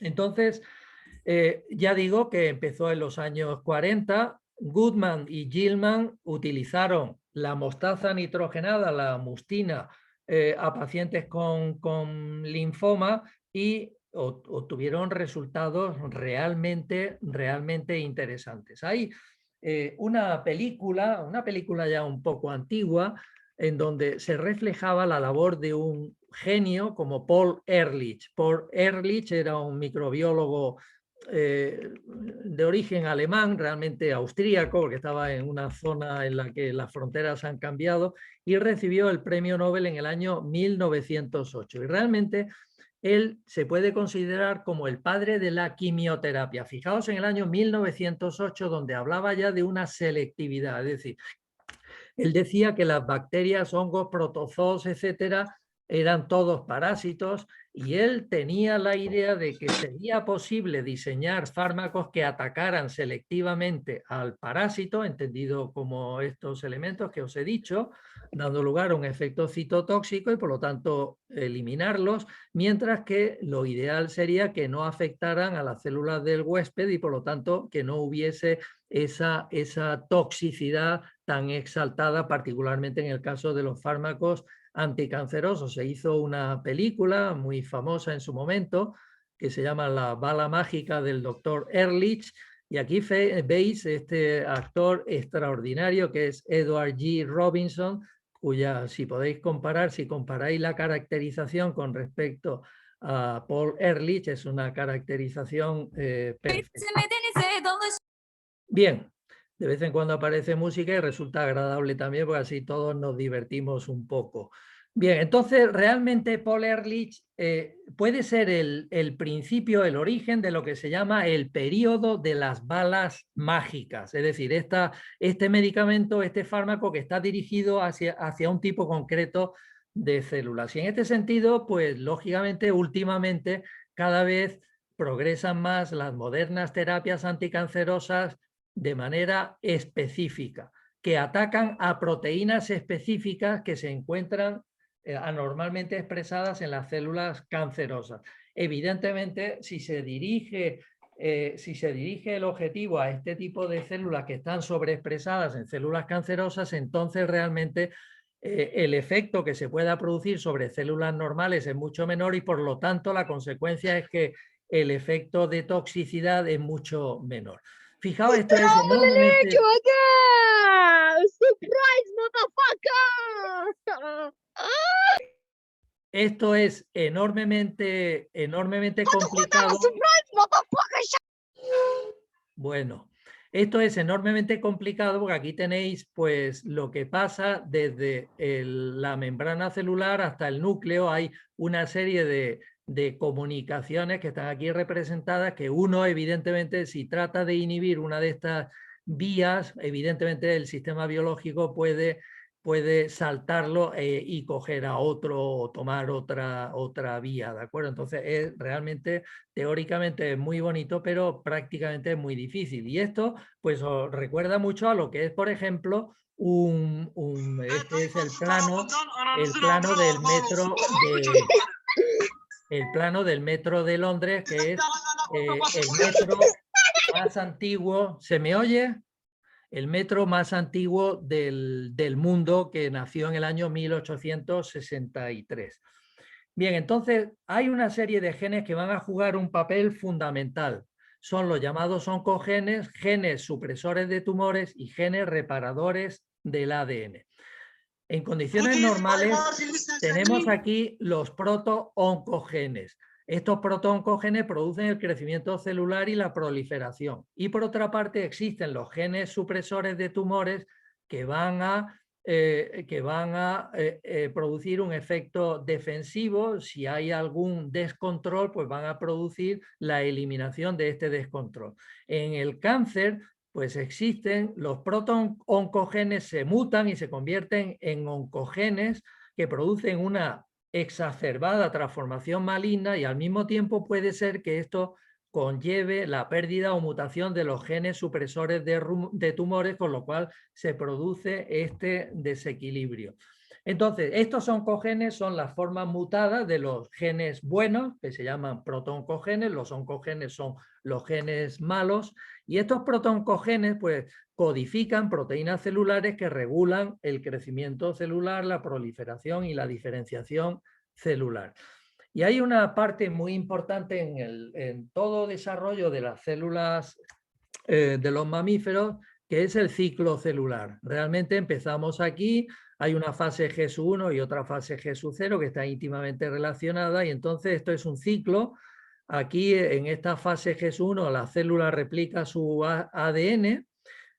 Entonces, ya digo que empezó en los años 40. Goodman y Gilman utilizaron la mostaza nitrogenada, la mustina, a pacientes con linfoma y obtuvieron resultados realmente interesantes. Hay una película ya un poco antigua, en donde se reflejaba la labor de un genio como Paul Ehrlich. Paul Ehrlich era un microbiólogo de origen alemán, realmente austríaco, porque estaba en una zona en la que las fronteras han cambiado, y recibió el premio Nobel en el año 1908. Y realmente él se puede considerar como el padre de la quimioterapia. Fijaos en el año 1908, donde hablaba ya de una selectividad, es decir, él decía que las bacterias, hongos, protozoos, etcétera, eran todos parásitos y él tenía la idea de que sería posible diseñar fármacos que atacaran selectivamente al parásito, entendido como estos elementos que os he dicho, dando lugar a un efecto citotóxico y por lo tanto eliminarlos, mientras que lo ideal sería que no afectaran a las células del huésped y por lo tanto que no hubiese esa toxicidad tan exaltada, particularmente en el caso de los fármacos anticancerosos. Se hizo una película muy famosa en su momento que se llama La bala mágica del doctor Ehrlich, y aquí veis este actor extraordinario que es Edward G. Robinson, cuya, si podéis comparar, si comparáis la caracterización con respecto a Paul Ehrlich, es una caracterización perfecta. Bien, de vez en cuando aparece música y resulta agradable también, porque así todos nos divertimos un poco. Bien, entonces realmente Paul Ehrlich puede ser el principio, el origen de lo que se llama el periodo de las balas mágicas. Es decir, este medicamento, este fármaco que está dirigido hacia un tipo concreto de células. Y en este sentido, pues lógicamente, últimamente cada vez progresan más las modernas terapias anticancerosas de manera específica, que atacan a proteínas específicas que se encuentran anormalmente expresadas en las células cancerosas. Evidentemente, si se dirige el objetivo a este tipo de células que están sobreexpresadas en células cancerosas, entonces realmente el efecto que se pueda producir sobre células normales es mucho menor y por lo tanto la consecuencia es que el efecto de toxicidad es mucho menor. Fijaos, esto es enormemente... ¡Surprise, motherfucker! Esto es enormemente complicado. ¡Surprise, motherfucker! Bueno, esto es enormemente complicado porque aquí tenéis pues lo que pasa desde la membrana celular hasta el núcleo. Hay una serie de comunicaciones que están aquí representadas, que uno evidentemente si trata de inhibir una de estas vías, evidentemente el sistema biológico puede saltarlo y coger a otro o tomar otra vía, ¿de acuerdo? Entonces es realmente, teóricamente es muy bonito, pero prácticamente es muy difícil. Y esto pues os recuerda mucho a lo que es, por ejemplo, este es el plano del metro de Londres, que es el metro más antiguo. ¿Se me oye? El metro más antiguo del mundo, que nació en el año 1863. Bien, entonces hay una serie de genes que van a jugar un papel fundamental. Son los llamados oncogenes, genes supresores de tumores y genes reparadores del ADN. En condiciones normales tenemos aquí los proto-oncogenes. Estos proto-oncogenes producen el crecimiento celular y la proliferación. Y por otra parte existen los genes supresores de tumores que van a producir un efecto defensivo. Si hay algún descontrol, pues van a producir la eliminación de este descontrol. En el cáncer, pues existen los proto-oncogenes, se mutan y se convierten en oncogenes que producen una exacerbada transformación maligna, y al mismo tiempo puede ser que esto conlleve la pérdida o mutación de los genes supresores de tumores, con lo cual se produce este desequilibrio. Entonces, estos oncogenes son las formas mutadas de los genes buenos, que se llaman proto-oncogenes. Los oncogenes son los genes malos, y estos proto-oncogenes pues codifican proteínas celulares que regulan el crecimiento celular, la proliferación y la diferenciación celular. Y hay una parte muy importante en todo desarrollo de las células de los mamíferos, que es el ciclo celular. Realmente empezamos aquí, hay una fase G1 y otra fase G0 que está íntimamente relacionada, y entonces esto es un ciclo. Aquí en esta fase G1 la célula replica su ADN,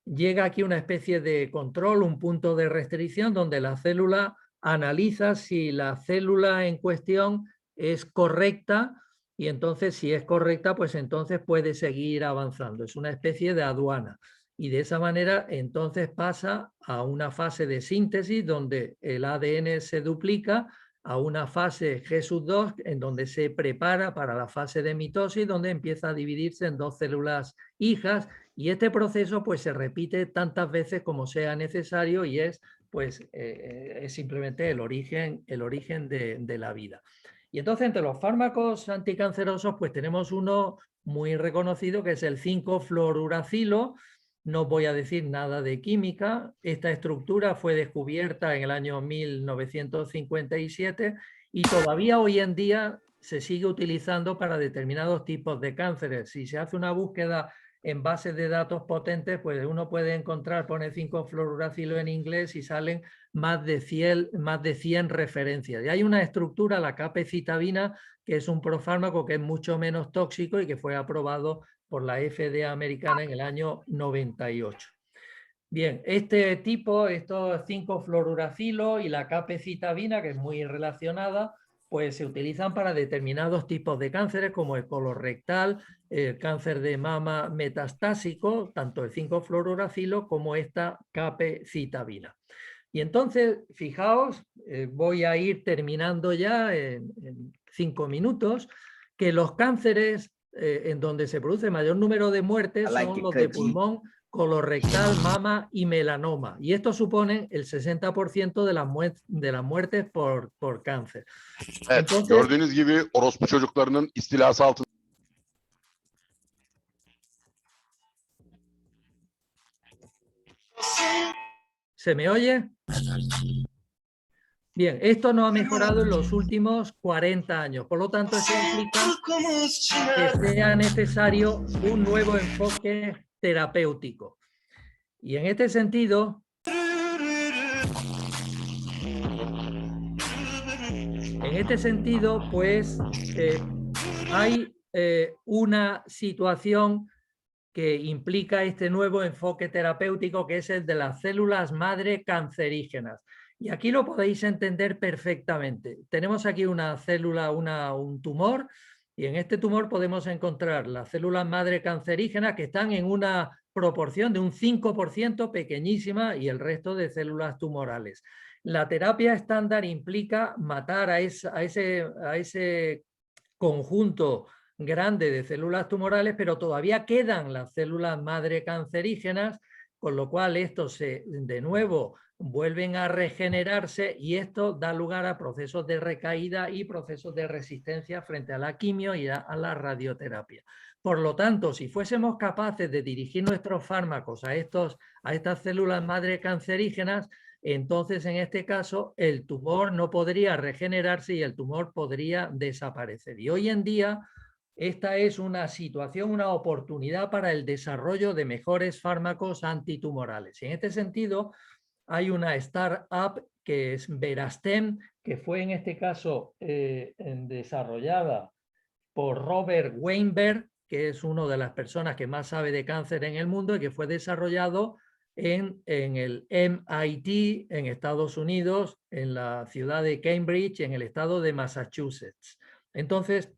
llega aquí una especie de control, un punto de restricción donde la célula analiza si la célula en cuestión es correcta, y entonces si es correcta pues entonces puede seguir avanzando. Es una especie de aduana, y de esa manera entonces pasa a una fase de síntesis donde el ADN se duplica, a una fase G2 en donde se prepara para la fase de mitosis, donde empieza a dividirse en dos células hijas, y este proceso pues se repite tantas veces como sea necesario, y es pues es simplemente el origen de la vida. Y entonces entre los fármacos anticancerosos pues tenemos uno muy reconocido que es el 5-fluoruracilo, no voy a decir nada de química. Esta estructura fue descubierta en el año 1957 y todavía hoy en día se sigue utilizando para determinados tipos de cánceres. Si se hace una búsqueda en bases de datos potentes, pues uno puede encontrar, pone 5-fluoruracilo en inglés y salen más de 100 referencias. Y hay una estructura, la capecitabina, que es un profármaco que es mucho menos tóxico y que fue aprobado por la FDA americana en el año 98. Bien, este tipo, estos 5-fluoruracilo y la capecitabina, que es muy relacionada, pues se utilizan para determinados tipos de cánceres como el colorectal, el cáncer de mama metastásico, tanto el 5-fluoruracilo como esta capecitabina. Y entonces, fijaos, voy a ir terminando ya en 5 minutos, que los cánceres en donde se produce mayor número de muertes son los de pulmón, colorectal, mama y melanoma. Y esto supone el 60% de las muertes por cáncer. Evet, Entonces, gördüğünüz gibi orospu çocuklarının istilası altında. ¿se me oye? Bien, esto no ha mejorado en los últimos 40 años. Por lo tanto, esto implica que sea necesario un nuevo enfoque terapéutico. Y en este sentido, pues hay una situación que implica este nuevo enfoque terapéutico, que es el de las células madre cancerígenas. Y aquí lo podéis entender perfectamente. Tenemos aquí una célula, un tumor, y en este tumor podemos encontrar las células madre cancerígenas que están en una proporción de un 5% pequeñísima y el resto de células tumorales. La terapia estándar implica matar a ese conjunto grande de células tumorales, pero todavía quedan las células madre cancerígenas, con lo cual estos de nuevo vuelven a regenerarse y esto da lugar a procesos de recaída y procesos de resistencia frente a la quimio y a la radioterapia. Por lo tanto, si fuésemos capaces de dirigir nuestros fármacos a estas células madre cancerígenas, entonces en este caso el tumor no podría regenerarse y el tumor podría desaparecer. Y hoy en día esta es una situación, una oportunidad para el desarrollo de mejores fármacos antitumorales. Y en este sentido, hay una startup que es Verastem, que fue en este caso desarrollada por Robert Weinberg, que es una de las personas que más sabe de cáncer en el mundo y que fue desarrollado en el MIT en Estados Unidos, en la ciudad de Cambridge, en el estado de Massachusetts. Entonces,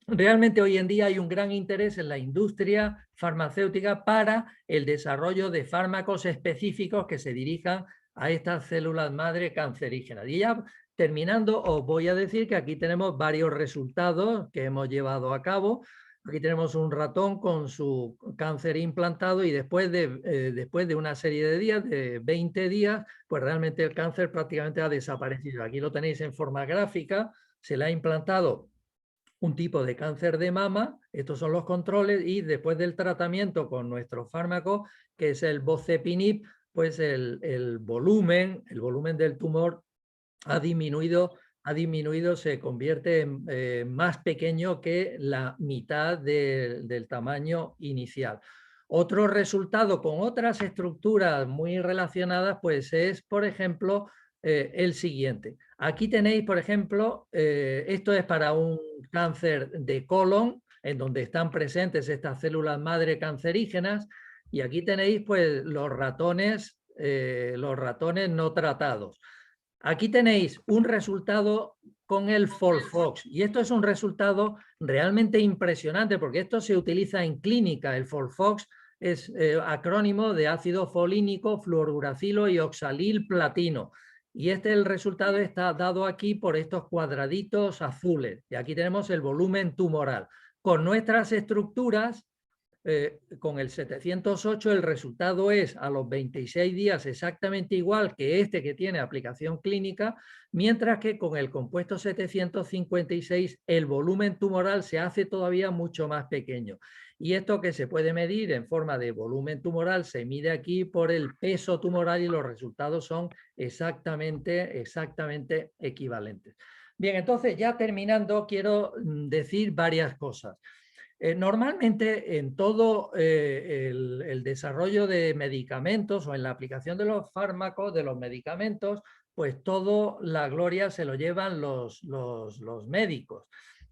realmente hoy en día hay un gran interés en la industria farmacéutica para el desarrollo de fármacos específicos que se dirijan a estas células madre cancerígenas. Y ya terminando, os voy a decir que aquí tenemos varios resultados que hemos llevado a cabo. Aquí tenemos un ratón con su cáncer implantado y después de una serie de días, de 20 días, pues realmente el cáncer prácticamente ha desaparecido. Aquí lo tenéis en forma gráfica, se le ha implantado un tipo de cáncer de mama, estos son los controles, y después del tratamiento con nuestro fármaco, que es el bocetinib, pues el volumen del tumor ha disminuido, se convierte en más pequeño que la mitad del tamaño inicial. Otro resultado con otras estructuras muy relacionadas, pues es, por ejemplo, el siguiente. Aquí tenéis, por ejemplo, esto es para un cáncer de colon, en donde están presentes estas células madre cancerígenas, y aquí tenéis pues los ratones no tratados. Aquí tenéis un resultado con el FOLFOX, y esto es un resultado realmente impresionante porque esto se utiliza en clínica. El FOLFOX es acrónimo de ácido folínico, fluoruracilo y oxalil platino. Y el resultado está dado aquí por estos cuadraditos azules. Y aquí tenemos el volumen tumoral. Con nuestras estructuras con el 708 el resultado es a los 26 días exactamente igual que este que tiene aplicación clínica, mientras que con el compuesto 756 el volumen tumoral se hace todavía mucho más pequeño. Y esto que se puede medir en forma de volumen tumoral se mide aquí por el peso tumoral y los resultados son exactamente equivalentes. Bien, entonces ya terminando quiero decir varias cosas. Normalmente en todo el desarrollo de medicamentos o en la aplicación de los fármacos, de los medicamentos, pues todo la gloria se lo llevan los médicos.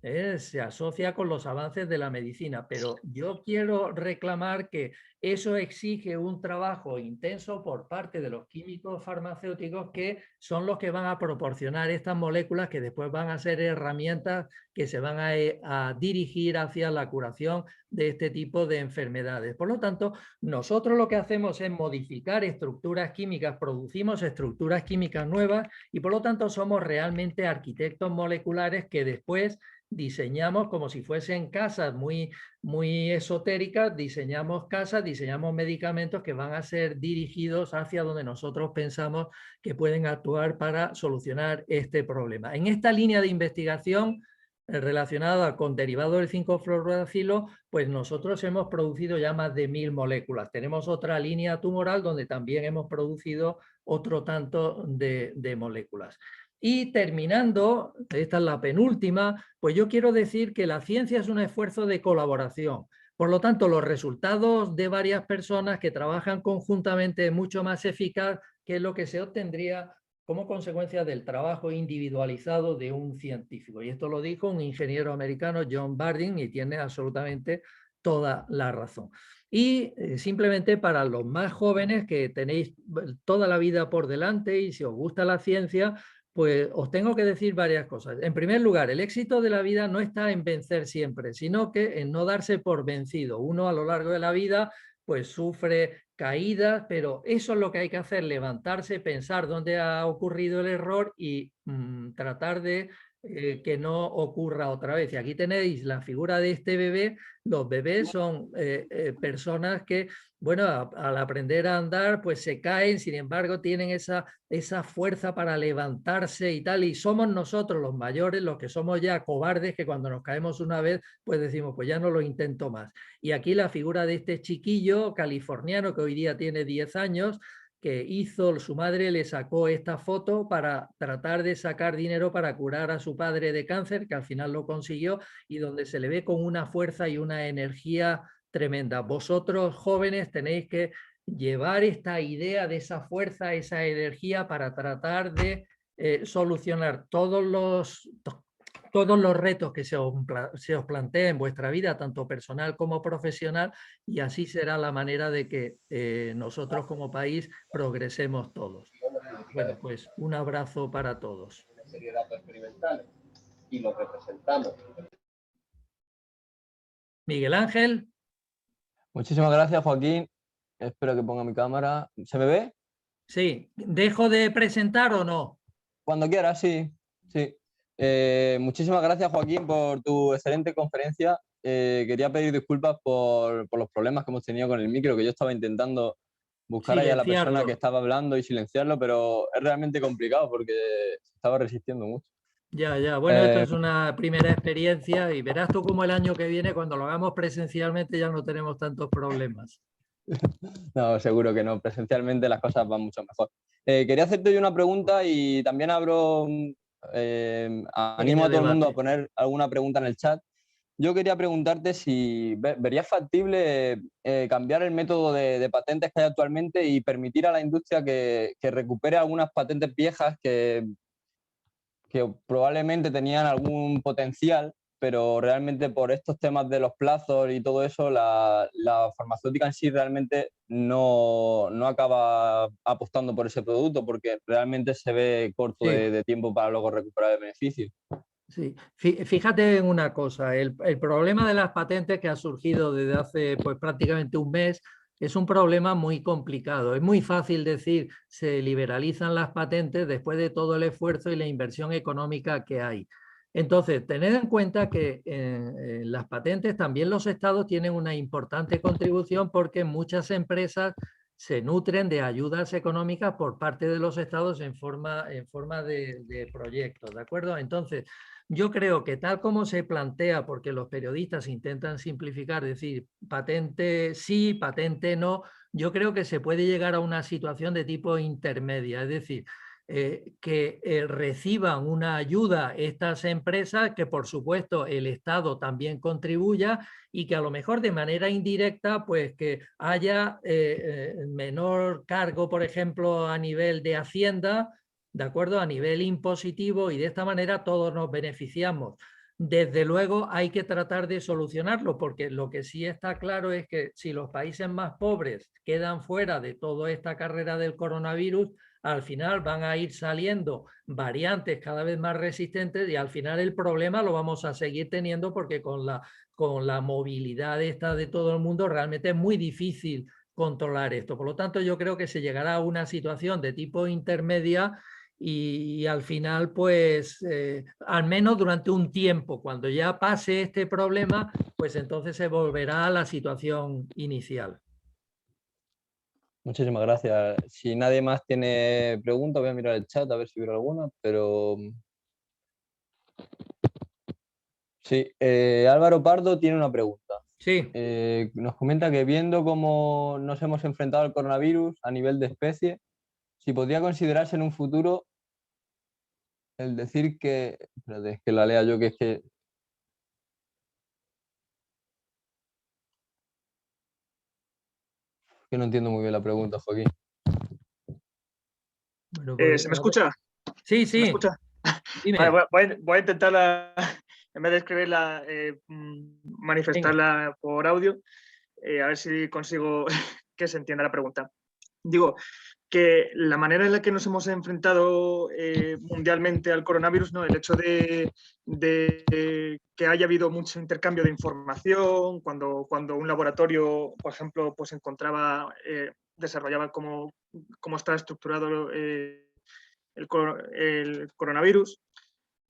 Se asocia con los avances de la medicina, pero yo quiero reclamar que eso exige un trabajo intenso por parte de los químicos farmacéuticos que son los que van a proporcionar estas moléculas que después van a ser herramientas que se van a dirigir hacia la curación de este tipo de enfermedades. Por lo tanto, nosotros lo que hacemos es modificar estructuras químicas, producimos estructuras químicas nuevas y por lo tanto somos realmente arquitectos moleculares que después diseñamos como si fuesen casas muy esotéricas, diseñamos casas, diseñamos medicamentos que van a ser dirigidos hacia donde nosotros pensamos que pueden actuar para solucionar este problema. En esta línea de investigación relacionada con derivados del 5-fluorouracilo, pues nosotros hemos producido ya más de 1000 moléculas. Tenemos otra línea tumoral donde también hemos producido otro tanto de moléculas. Y terminando, esta es la penúltima, pues yo quiero decir que la ciencia es un esfuerzo de colaboración. Por lo tanto, los resultados de varias personas que trabajan conjuntamente es mucho más eficaz que lo que se obtendría como consecuencia del trabajo individualizado de un científico. Y esto lo dijo un ingeniero americano, John Bardeen, y tiene absolutamente toda la razón. Y simplemente para los más jóvenes que tenéis toda la vida por delante y si os gusta la ciencia, pues os tengo que decir varias cosas. En primer lugar, el éxito de la vida no está en vencer siempre, sino que en no darse por vencido. Uno a lo largo de la vida pues sufre caídas, pero eso es lo que hay que hacer, levantarse, pensar dónde ha ocurrido el error y tratar de que no ocurra otra vez. Y aquí tenéis la figura de este bebé. Los bebés son personas que, bueno, al aprender a andar, pues se caen, sin embargo, tienen esa fuerza para levantarse y tal, y somos nosotros los mayores los que somos ya cobardes, que cuando nos caemos una vez, pues decimos, pues ya no lo intento más. Y aquí la figura de este chiquillo californiano que hoy día tiene 10 años, que su madre le sacó esta foto para tratar de sacar dinero para curar a su padre de cáncer, que al final lo consiguió, y donde se le ve con una fuerza y una energía tremenda. Vosotros jóvenes tenéis que llevar esta idea de esa fuerza, esa energía para tratar de solucionar todos los retos que se os planteen en vuestra vida, tanto personal como profesional, y así será la manera de que nosotros como país progresemos todos. Bueno, pues un abrazo para todos. Serie de datos experimentales y los representamos. Miguel Ángel. Muchísimas gracias, Joaquín. Espero que ponga mi cámara. ¿Se me ve? Sí. ¿Dejo de presentar o no? Cuando quieras, sí. Muchísimas gracias, Joaquín, por tu excelente conferencia. Quería pedir disculpas por los problemas que hemos tenido con el micro, que yo estaba intentando buscar ahí a la persona que estaba hablando y silenciarlo, pero es realmente complicado porque se estaba resistiendo mucho. Ya. Bueno, esto es una primera experiencia y verás tú cómo el año que viene, cuando lo hagamos presencialmente, ya no tenemos tantos problemas. No, seguro que no. Presencialmente las cosas van mucho mejor. Quería hacerte yo una pregunta y también animo a todo el mundo a poner alguna pregunta en el chat. Yo quería preguntarte si verías factible cambiar el método de patentes que hay actualmente y permitir a la industria que recupere algunas patentes viejas que probablemente tenían algún potencial, pero realmente por estos temas de los plazos y todo eso, la farmacéutica en sí realmente no acaba apostando por ese producto porque realmente se ve corto de tiempo para luego recuperar el beneficio. Sí, fíjate en una cosa, el problema de las patentes que ha surgido desde hace pues prácticamente un mes es un problema muy complicado. Es muy fácil decir se liberalizan las patentes después de todo el esfuerzo y la inversión económica que hay. Entonces, tened en cuenta que en las patentes también los estados tienen una importante contribución porque muchas empresas se nutren de ayudas económicas por parte de los estados en forma de proyectos, ¿de acuerdo? Entonces, yo creo que tal como se plantea, porque los periodistas intentan simplificar, decir patente sí, patente no, yo creo que se puede llegar a una situación de tipo intermedia, es decir, que reciban una ayuda estas empresas, que por supuesto el Estado también contribuya y que a lo mejor de manera indirecta pues que haya menor cargo, por ejemplo, a nivel de Hacienda, ¿de acuerdo? A nivel impositivo, y de esta manera todos nos beneficiamos. Desde luego hay que tratar de solucionarlo, porque lo que sí está claro es que si los países más pobres quedan fuera de toda esta carrera del coronavirus, al final van a ir saliendo variantes cada vez más resistentes y al final el problema lo vamos a seguir teniendo, porque con la movilidad esta de todo el mundo realmente es muy difícil controlar esto. Por lo tanto, yo creo que se llegará a una situación de tipo intermedia y al final, pues, al menos durante un tiempo, cuando ya pase este problema, pues entonces se volverá a la situación inicial. Muchísimas gracias. Si nadie más tiene preguntas, voy a mirar el chat a ver si hubiera alguna, pero sí, Álvaro Pardo tiene una pregunta. Sí. Nos comenta que viendo cómo nos hemos enfrentado al coronavirus a nivel de especie, si podría considerarse en un futuro el decir que... Espérate, es que la lea yo, que es que no entiendo muy bien la pregunta, Joaquín. Bueno, pues, ¿Se me escucha? Sí, ¿Se me sí. escucha? Dime. Vale, voy a intentarla, en vez de escribirla, manifestarla por audio, a ver si consigo que se entienda la pregunta. Digo, que la manera en la que nos hemos enfrentado mundialmente al coronavirus, ¿no? El hecho de que haya habido mucho intercambio de información, cuando un laboratorio, por ejemplo, pues desarrollaba cómo está estructurado el coronavirus,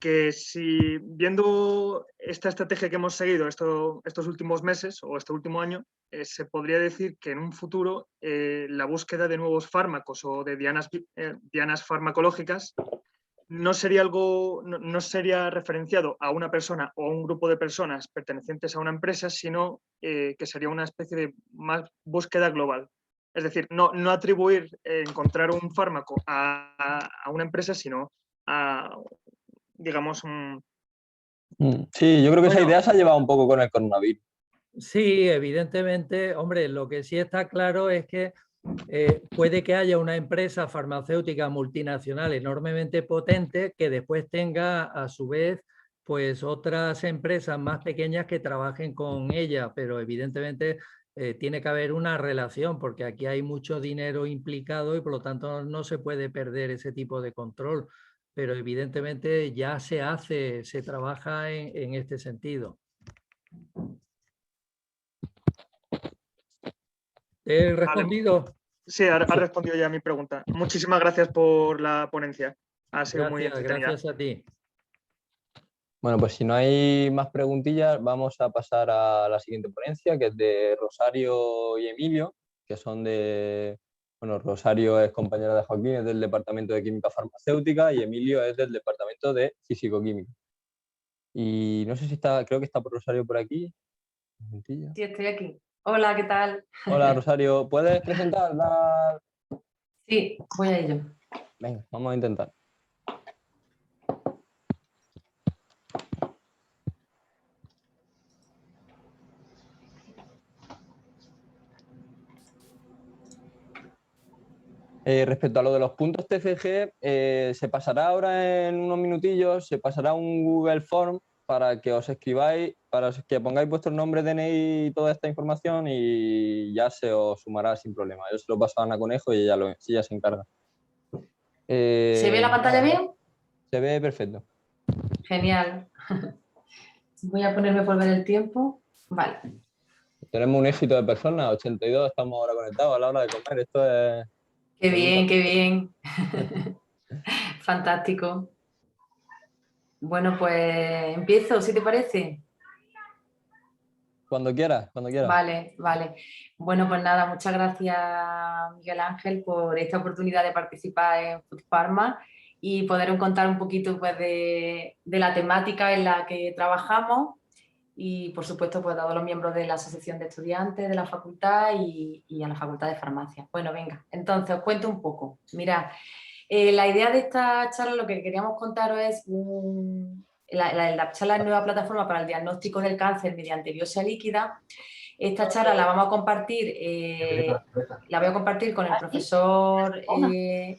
que si viendo esta estrategia que hemos seguido estos últimos meses o este último año, se podría decir que en un futuro la búsqueda de nuevos fármacos o de dianas farmacológicas no sería referenciado a una persona o a un grupo de personas pertenecientes a una empresa, sino que sería una especie de más búsqueda global. Es decir, no atribuir encontrar un fármaco a una empresa, sino a, digamos, Sí, yo creo que esa idea se ha llevado un poco con el coronavirus. Sí, evidentemente, hombre, lo que sí está claro es que puede que haya una empresa farmacéutica multinacional enormemente potente que después tenga a su vez pues otras empresas más pequeñas que trabajen con ella, pero evidentemente tiene que haber una relación, porque aquí hay mucho dinero implicado y por lo tanto no se puede perder ese tipo de control, pero evidentemente ya se trabaja en este sentido. ¿He respondido? Vale. Sí, ha respondido ya mi pregunta. Muchísimas gracias por la ponencia. Ha sido muy entretenida. Gracias a ti. Bueno, pues si no hay más preguntillas, vamos a pasar a la siguiente ponencia, que es de Rosario y Emilio, que son de... Bueno, Rosario es compañera de Joaquín, es del Departamento de Química Farmacéutica, y Emilio es del Departamento de Físico-Química. Y no sé si está, creo que está por Rosario por aquí. Sí, estoy aquí. Hola, ¿qué tal? Hola, Rosario, ¿puedes presentarla? Sí, voy a ello. Venga, vamos a intentar. Respecto a lo de los puntos TFG, se pasará ahora en unos minutillos, se pasará un Google Form para que os escribáis, para que pongáis vuestro nombre, DNI y toda esta información, y ya se os sumará sin problema. Yo se lo paso a Ana Conejo y ella se encarga. ¿Se ve la pantalla bien? Se ve perfecto. Genial. Voy a ponerme por ver el tiempo. Vale. Tenemos un éxito de personas, 82, estamos ahora conectados a la hora de comer. Esto es... Qué bien, qué bien. Fantástico. Bueno, pues empiezo, si te parece. Cuando quieras, cuando quieras. Vale, vale. Bueno, pues nada, muchas gracias, Miguel Ángel, por esta oportunidad de participar en Food Pharma y poder contar un poquito pues, de la temática en la que trabajamos y, por supuesto, pues a todos los miembros de la Asociación de Estudiantes de la Facultad y a la Facultad de Farmacia. Bueno, venga, entonces os cuento un poco. Mirad, la idea de esta charla, lo que queríamos contaros es la charla de nueva plataforma para el diagnóstico del cáncer mediante biopsia líquida. Esta charla la vamos a compartir, la voy a compartir con el profesor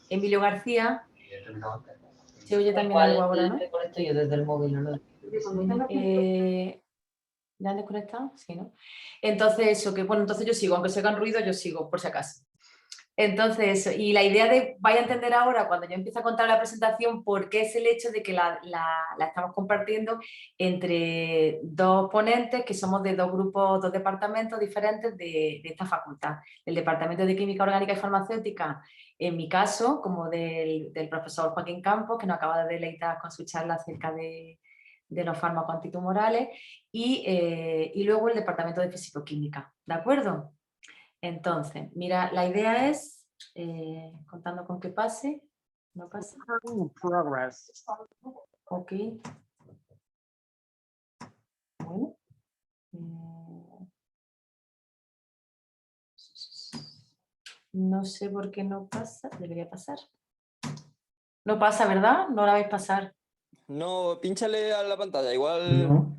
Emilio García. Se oye también algo ahora, ¿no? Conecto yo desde el móvil, ¿no? ¿Ya han desconectado? Sí, ¿no? Entonces, eso, que bueno, entonces yo sigo, aunque se hagan ruido, yo sigo, por si acaso. Entonces, eso, y la idea de, vais a entender ahora, cuando yo empiece a contar la presentación, por qué es el hecho de que la estamos compartiendo entre dos ponentes, que somos de dos grupos, dos departamentos diferentes de esta facultad. El Departamento de Química Orgánica y Farmacéutica, en mi caso, como del profesor Joaquín Campos, que nos acaba de deleitar con su charla acerca de los fármacos antitumorales, y luego el Departamento de Fisicoquímica, ¿de acuerdo? Entonces, mira, la idea es, contando con que pase, no pasa. Ok. Bueno. No sé por qué no pasa, debería pasar. No pasa, ¿verdad? No la vais a pasar. No, pínchale a la pantalla, igual... No.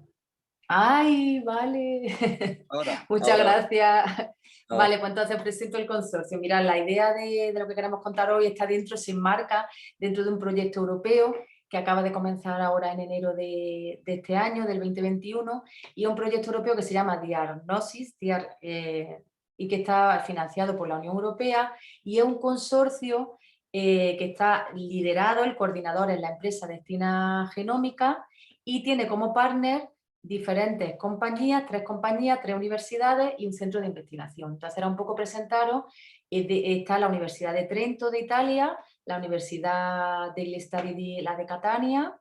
¡Ay, vale! Ahora, Muchas ahora. gracias. Vale, pues entonces presento el consorcio. Mirad, la idea de lo que queremos contar hoy está dentro, se enmarca dentro de un proyecto europeo que acaba de comenzar ahora en enero de este año, del 2021, y es un proyecto europeo que se llama Diagnosis, y que está financiado por la Unión Europea, y es un consorcio que está liderado, el coordinador es la empresa Destina Genómica, y tiene como partner diferentes compañías, tres universidades y un centro de investigación. Entonces era un poco presentaros, está la Universidad de Trento de Italia, la Universidad degli Studi la de Catania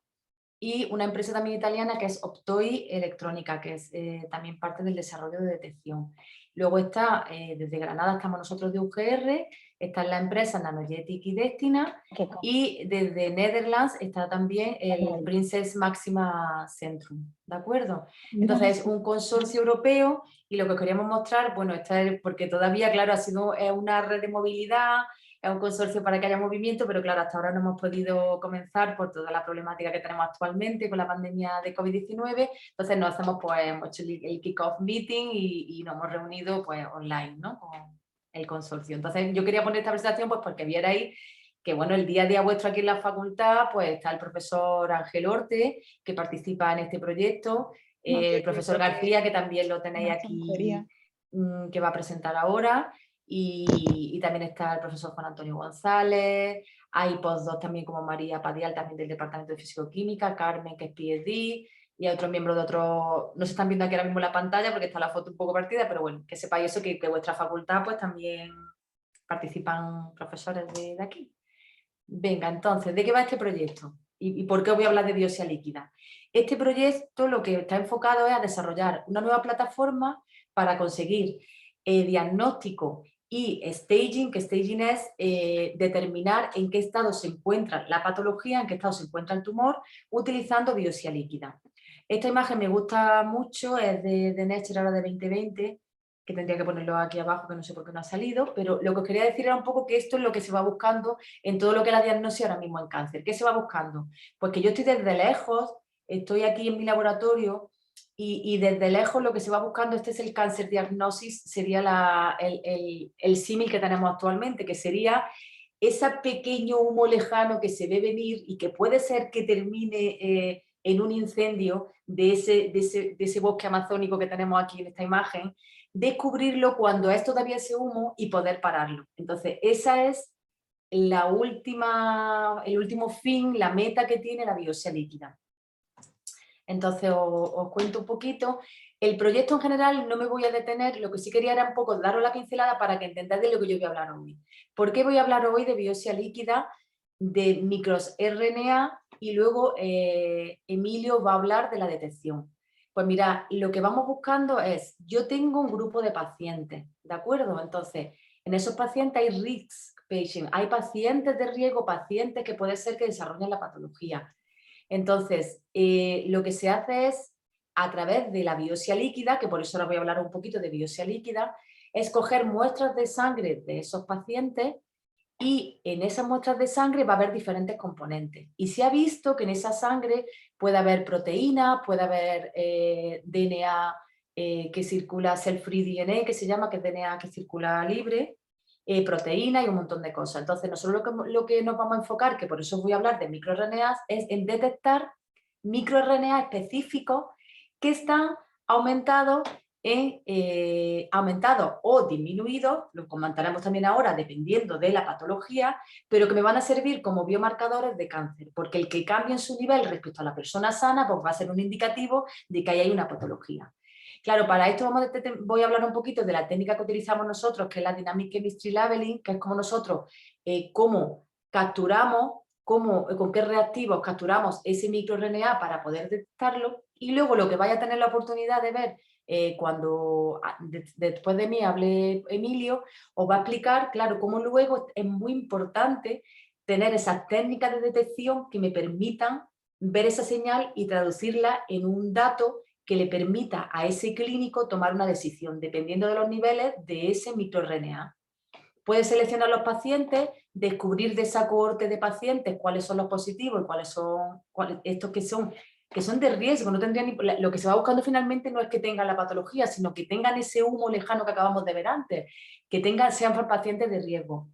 y una empresa también italiana que es Optoi Electrónica, que es también parte del desarrollo de detección. Luego está, desde Granada estamos nosotros de UGR, está la empresa Nanogetic y Destina, y desde Netherlands está también el Princess Máxima Centrum, ¿de acuerdo? Entonces es un consorcio europeo y lo que queríamos mostrar, bueno, porque todavía, claro, ha sido una red de movilidad, es un consorcio para que haya movimiento, pero claro, hasta ahora no hemos podido comenzar por toda la problemática que tenemos actualmente con la pandemia de COVID-19, entonces nos hacemos, pues, hemos hecho el kick-off meeting y nos hemos reunido pues online, ¿no? Con el consorcio. Entonces yo quería poner esta presentación pues porque vierais que, bueno, el día a día vuestro aquí en la facultad, pues está el profesor Ángel Orte, que participa en este proyecto, el profesor García, que también lo tenéis aquí, que va a presentar ahora, y también está el profesor Juan Antonio González, hay postdocs también como María Padial, también del Departamento de Fisicoquímica, Carmen, que es PhD, y hay otros miembros de otros, no se están viendo aquí ahora mismo en la pantalla porque está la foto un poco partida, pero bueno, que sepáis eso, que vuestra facultad pues también participan profesores de aquí. Venga, entonces, ¿de qué va este proyecto? ¿Y por qué voy a hablar de biopsia líquida? Este proyecto lo que está enfocado es a desarrollar una nueva plataforma para conseguir diagnóstico y staging, que staging es determinar en qué estado se encuentra la patología, en qué estado se encuentra el tumor, utilizando biopsia líquida. Esta imagen me gusta mucho, es de Nature ahora de 2020, que tendría que ponerlo aquí abajo, que no sé por qué no ha salido, pero lo que os quería decir era un poco que esto es lo que se va buscando en todo lo que es la diagnosis ahora mismo en cáncer. ¿Qué se va buscando? Pues que yo estoy desde lejos, estoy aquí en mi laboratorio y desde lejos lo que se va buscando, este es el cáncer diagnosis, sería el símil que tenemos actualmente, que sería ese pequeño humo lejano que se ve venir y que puede ser que termine en un incendio de ese bosque amazónico que tenemos aquí en esta imagen, descubrirlo cuando es todavía ese humo y poder pararlo. Entonces, esa es el último fin, la meta que tiene la biopsia líquida. Entonces, os cuento un poquito. El proyecto en general no me voy a detener, lo que sí quería era un poco daros la pincelada para que entendáis de lo que yo voy a hablar hoy. ¿Por qué voy a hablar hoy de biopsia líquida, de microRNA y luego Emilio va a hablar de la detección. Pues mira, lo que vamos buscando es, yo tengo un grupo de pacientes, ¿de acuerdo? Entonces, en esos pacientes hay risk patient, hay pacientes de riesgo, pacientes que puede ser que desarrollen la patología. Entonces, lo que se hace es, a través de la biopsia líquida, que por eso ahora voy a hablar un poquito de biopsia líquida, es coger muestras de sangre de esos pacientes y en esas muestras de sangre va a haber diferentes componentes. Y se ha visto que en esa sangre puede haber proteína, puede haber DNA que circula, cell-free DNA, que se llama, que es DNA que circula libre, proteína y un montón de cosas. Entonces, nosotros lo que nos vamos a enfocar, que por eso os voy a hablar de microRNAs, es en detectar microRNA específicos que están aumentados o disminuidos, lo comentaremos también ahora dependiendo de la patología, pero que me van a servir como biomarcadores de cáncer, porque el que cambie en su nivel respecto a la persona sana pues va a ser un indicativo de que ahí hay una patología. Claro, para esto voy a hablar un poquito de la técnica que utilizamos nosotros, que es la Dynamic Chemistry Labeling, que es como nosotros, cómo capturamos, con qué reactivos capturamos ese microRNA para poder detectarlo, y luego lo que vaya a tener la oportunidad de ver cuando después de mí hable Emilio, os va a explicar, claro, cómo luego es muy importante tener esas técnicas de detección que me permitan ver esa señal y traducirla en un dato que le permita a ese clínico tomar una decisión, dependiendo de los niveles de ese microRNA. Puede seleccionar los pacientes, descubrir de esa cohorte de pacientes cuáles son los positivos y cuáles son estos que son de riesgo, no tendrían lo que se va buscando finalmente no es que tengan la patología, sino que tengan ese humo lejano que acabamos de ver antes, que sean pacientes de riesgo.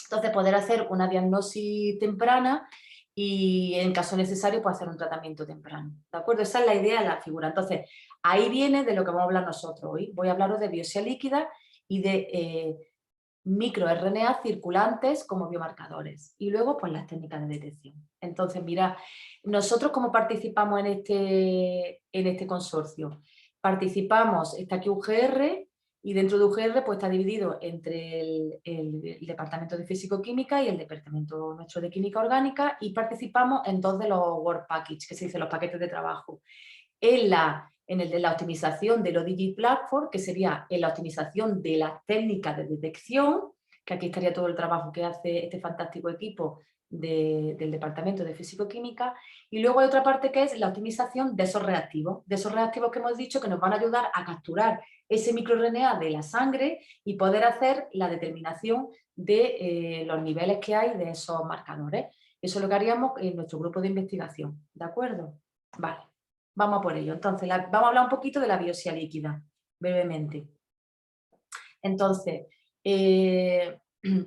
Entonces, poder hacer una diagnosis temprana y, en caso necesario, pues hacer un tratamiento temprano. ¿De acuerdo? Esa es la idea de la figura. Entonces, ahí viene de lo que vamos a hablar nosotros hoy. Voy a hablaros de biopsia líquida y de microRNA circulantes como biomarcadores y luego pues las técnicas de detección. Entonces, mira, nosotros cómo participamos en este consorcio. Participamos, está aquí UGR y dentro de UGR pues está dividido entre el Departamento de Físico-Química y el Departamento nuestro de Química Orgánica y participamos en dos de los Work Package, que se dice los paquetes de trabajo. En el de la optimización del ODG Platform, que sería en la optimización de las técnicas de detección, que aquí estaría todo el trabajo que hace este fantástico equipo del Departamento de Físico-Química, y luego hay otra parte que es la optimización de esos reactivos que hemos dicho que nos van a ayudar a capturar ese microRNA de la sangre y poder hacer la determinación de los niveles que hay de esos marcadores. Eso es lo que haríamos en nuestro grupo de investigación, ¿de acuerdo? Vale. Vamos a por ello. Entonces, vamos a hablar un poquito de la biopsia líquida, brevemente. Entonces,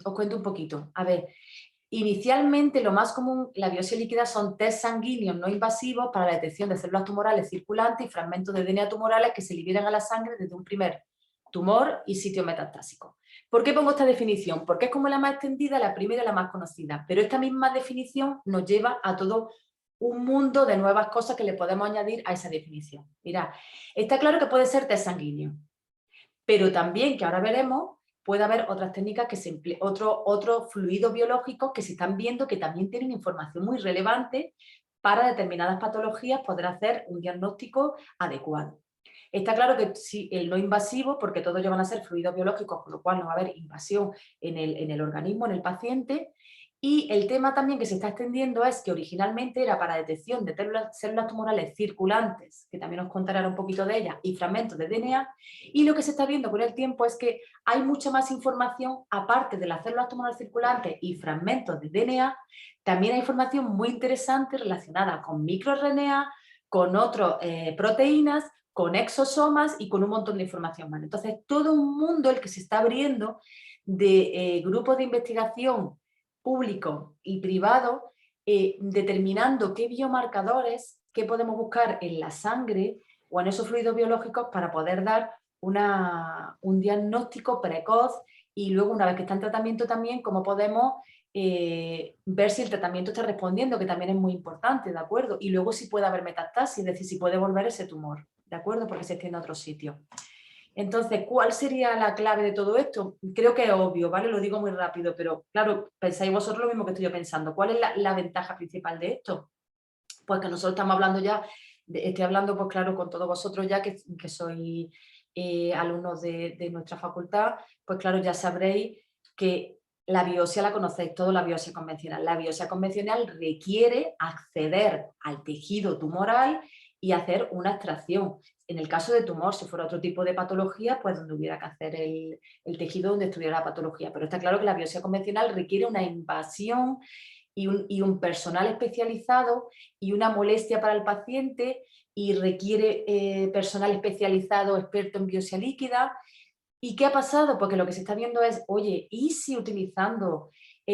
os cuento un poquito. A ver, inicialmente lo más común en la biopsia líquida son test sanguíneos no invasivos para la detección de células tumorales circulantes y fragmentos de DNA tumorales que se liberan a la sangre desde un primer tumor y sitio metastásico. ¿Por qué pongo esta definición? Porque es como la más extendida, la primera y la más conocida, pero esta misma definición nos lleva a todo un mundo de nuevas cosas que le podemos añadir a esa definición. Mirad, está claro que puede ser test sanguíneo, pero también, que ahora veremos, puede haber otras técnicas que se emplean, otros fluidos biológicos que se están viendo que también tienen información muy relevante para determinadas patologías poder hacer un diagnóstico adecuado. Está claro que sí, el no invasivo, porque todos ellos van a ser fluidos biológicos, con lo cual no va a haber invasión en el organismo, en el paciente. Y el tema también que se está extendiendo es que originalmente era para detección de células tumorales circulantes, que también os contaré un poquito de ellas, y fragmentos de DNA, y lo que se está viendo con el tiempo es que hay mucha más información, aparte de las células tumorales circulantes y fragmentos de DNA, también hay información muy interesante relacionada con microRNA, con otras proteínas, con exosomas y con un montón de información más. Entonces, todo un mundo el que se está abriendo de grupos de investigación público y privado, determinando qué biomarcadores, qué podemos buscar en la sangre o en esos fluidos biológicos para poder dar un diagnóstico precoz y luego, una vez que está en tratamiento también, cómo podemos ver si el tratamiento está respondiendo, que también es muy importante, ¿de acuerdo? Y luego si puede haber metastasis, es decir, si puede volver ese tumor, ¿de acuerdo? Porque se extiende a otro sitio. Entonces, ¿cuál sería la clave de todo esto? Creo que es obvio, ¿vale? Lo digo muy rápido, pero claro, pensáis vosotros lo mismo que estoy yo pensando. ¿Cuál es la ventaja principal de esto? pues que nosotros estamos hablando ya, estoy hablando pues claro con todos vosotros ya que sois alumnos de nuestra facultad, pues claro, ya sabréis que la biopsia la conocéis todo, la biopsia convencional. La biopsia convencional requiere acceder al tejido tumoral y hacer una extracción. En el caso de tumor, si fuera otro tipo de patología, pues donde hubiera que hacer el tejido donde estuviera la patología. Pero está claro que la biopsia convencional requiere una invasión y un personal especializado y una molestia para el paciente y requiere personal especializado experto en biopsia líquida. ¿Y qué ha pasado? Porque lo que se está viendo es, oye, ¿y si utilizando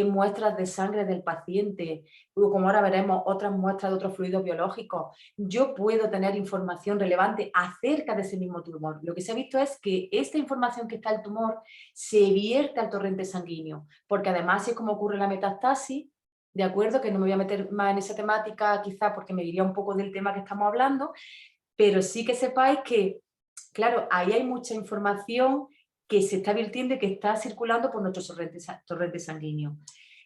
muestras de sangre del paciente, o como ahora veremos, otras muestras de otros fluidos biológicos, yo puedo tener información relevante acerca de ese mismo tumor? Lo que se ha visto es que esta información que está en el tumor se vierte al torrente sanguíneo, porque además es como ocurre la metastasis, ¿de acuerdo? Que no me voy a meter más en esa temática quizá porque me iría un poco del tema que estamos hablando, pero sí que sepáis que, claro, ahí hay mucha información que se está virtiendo y que está circulando por nuestro torrente sanguíneo.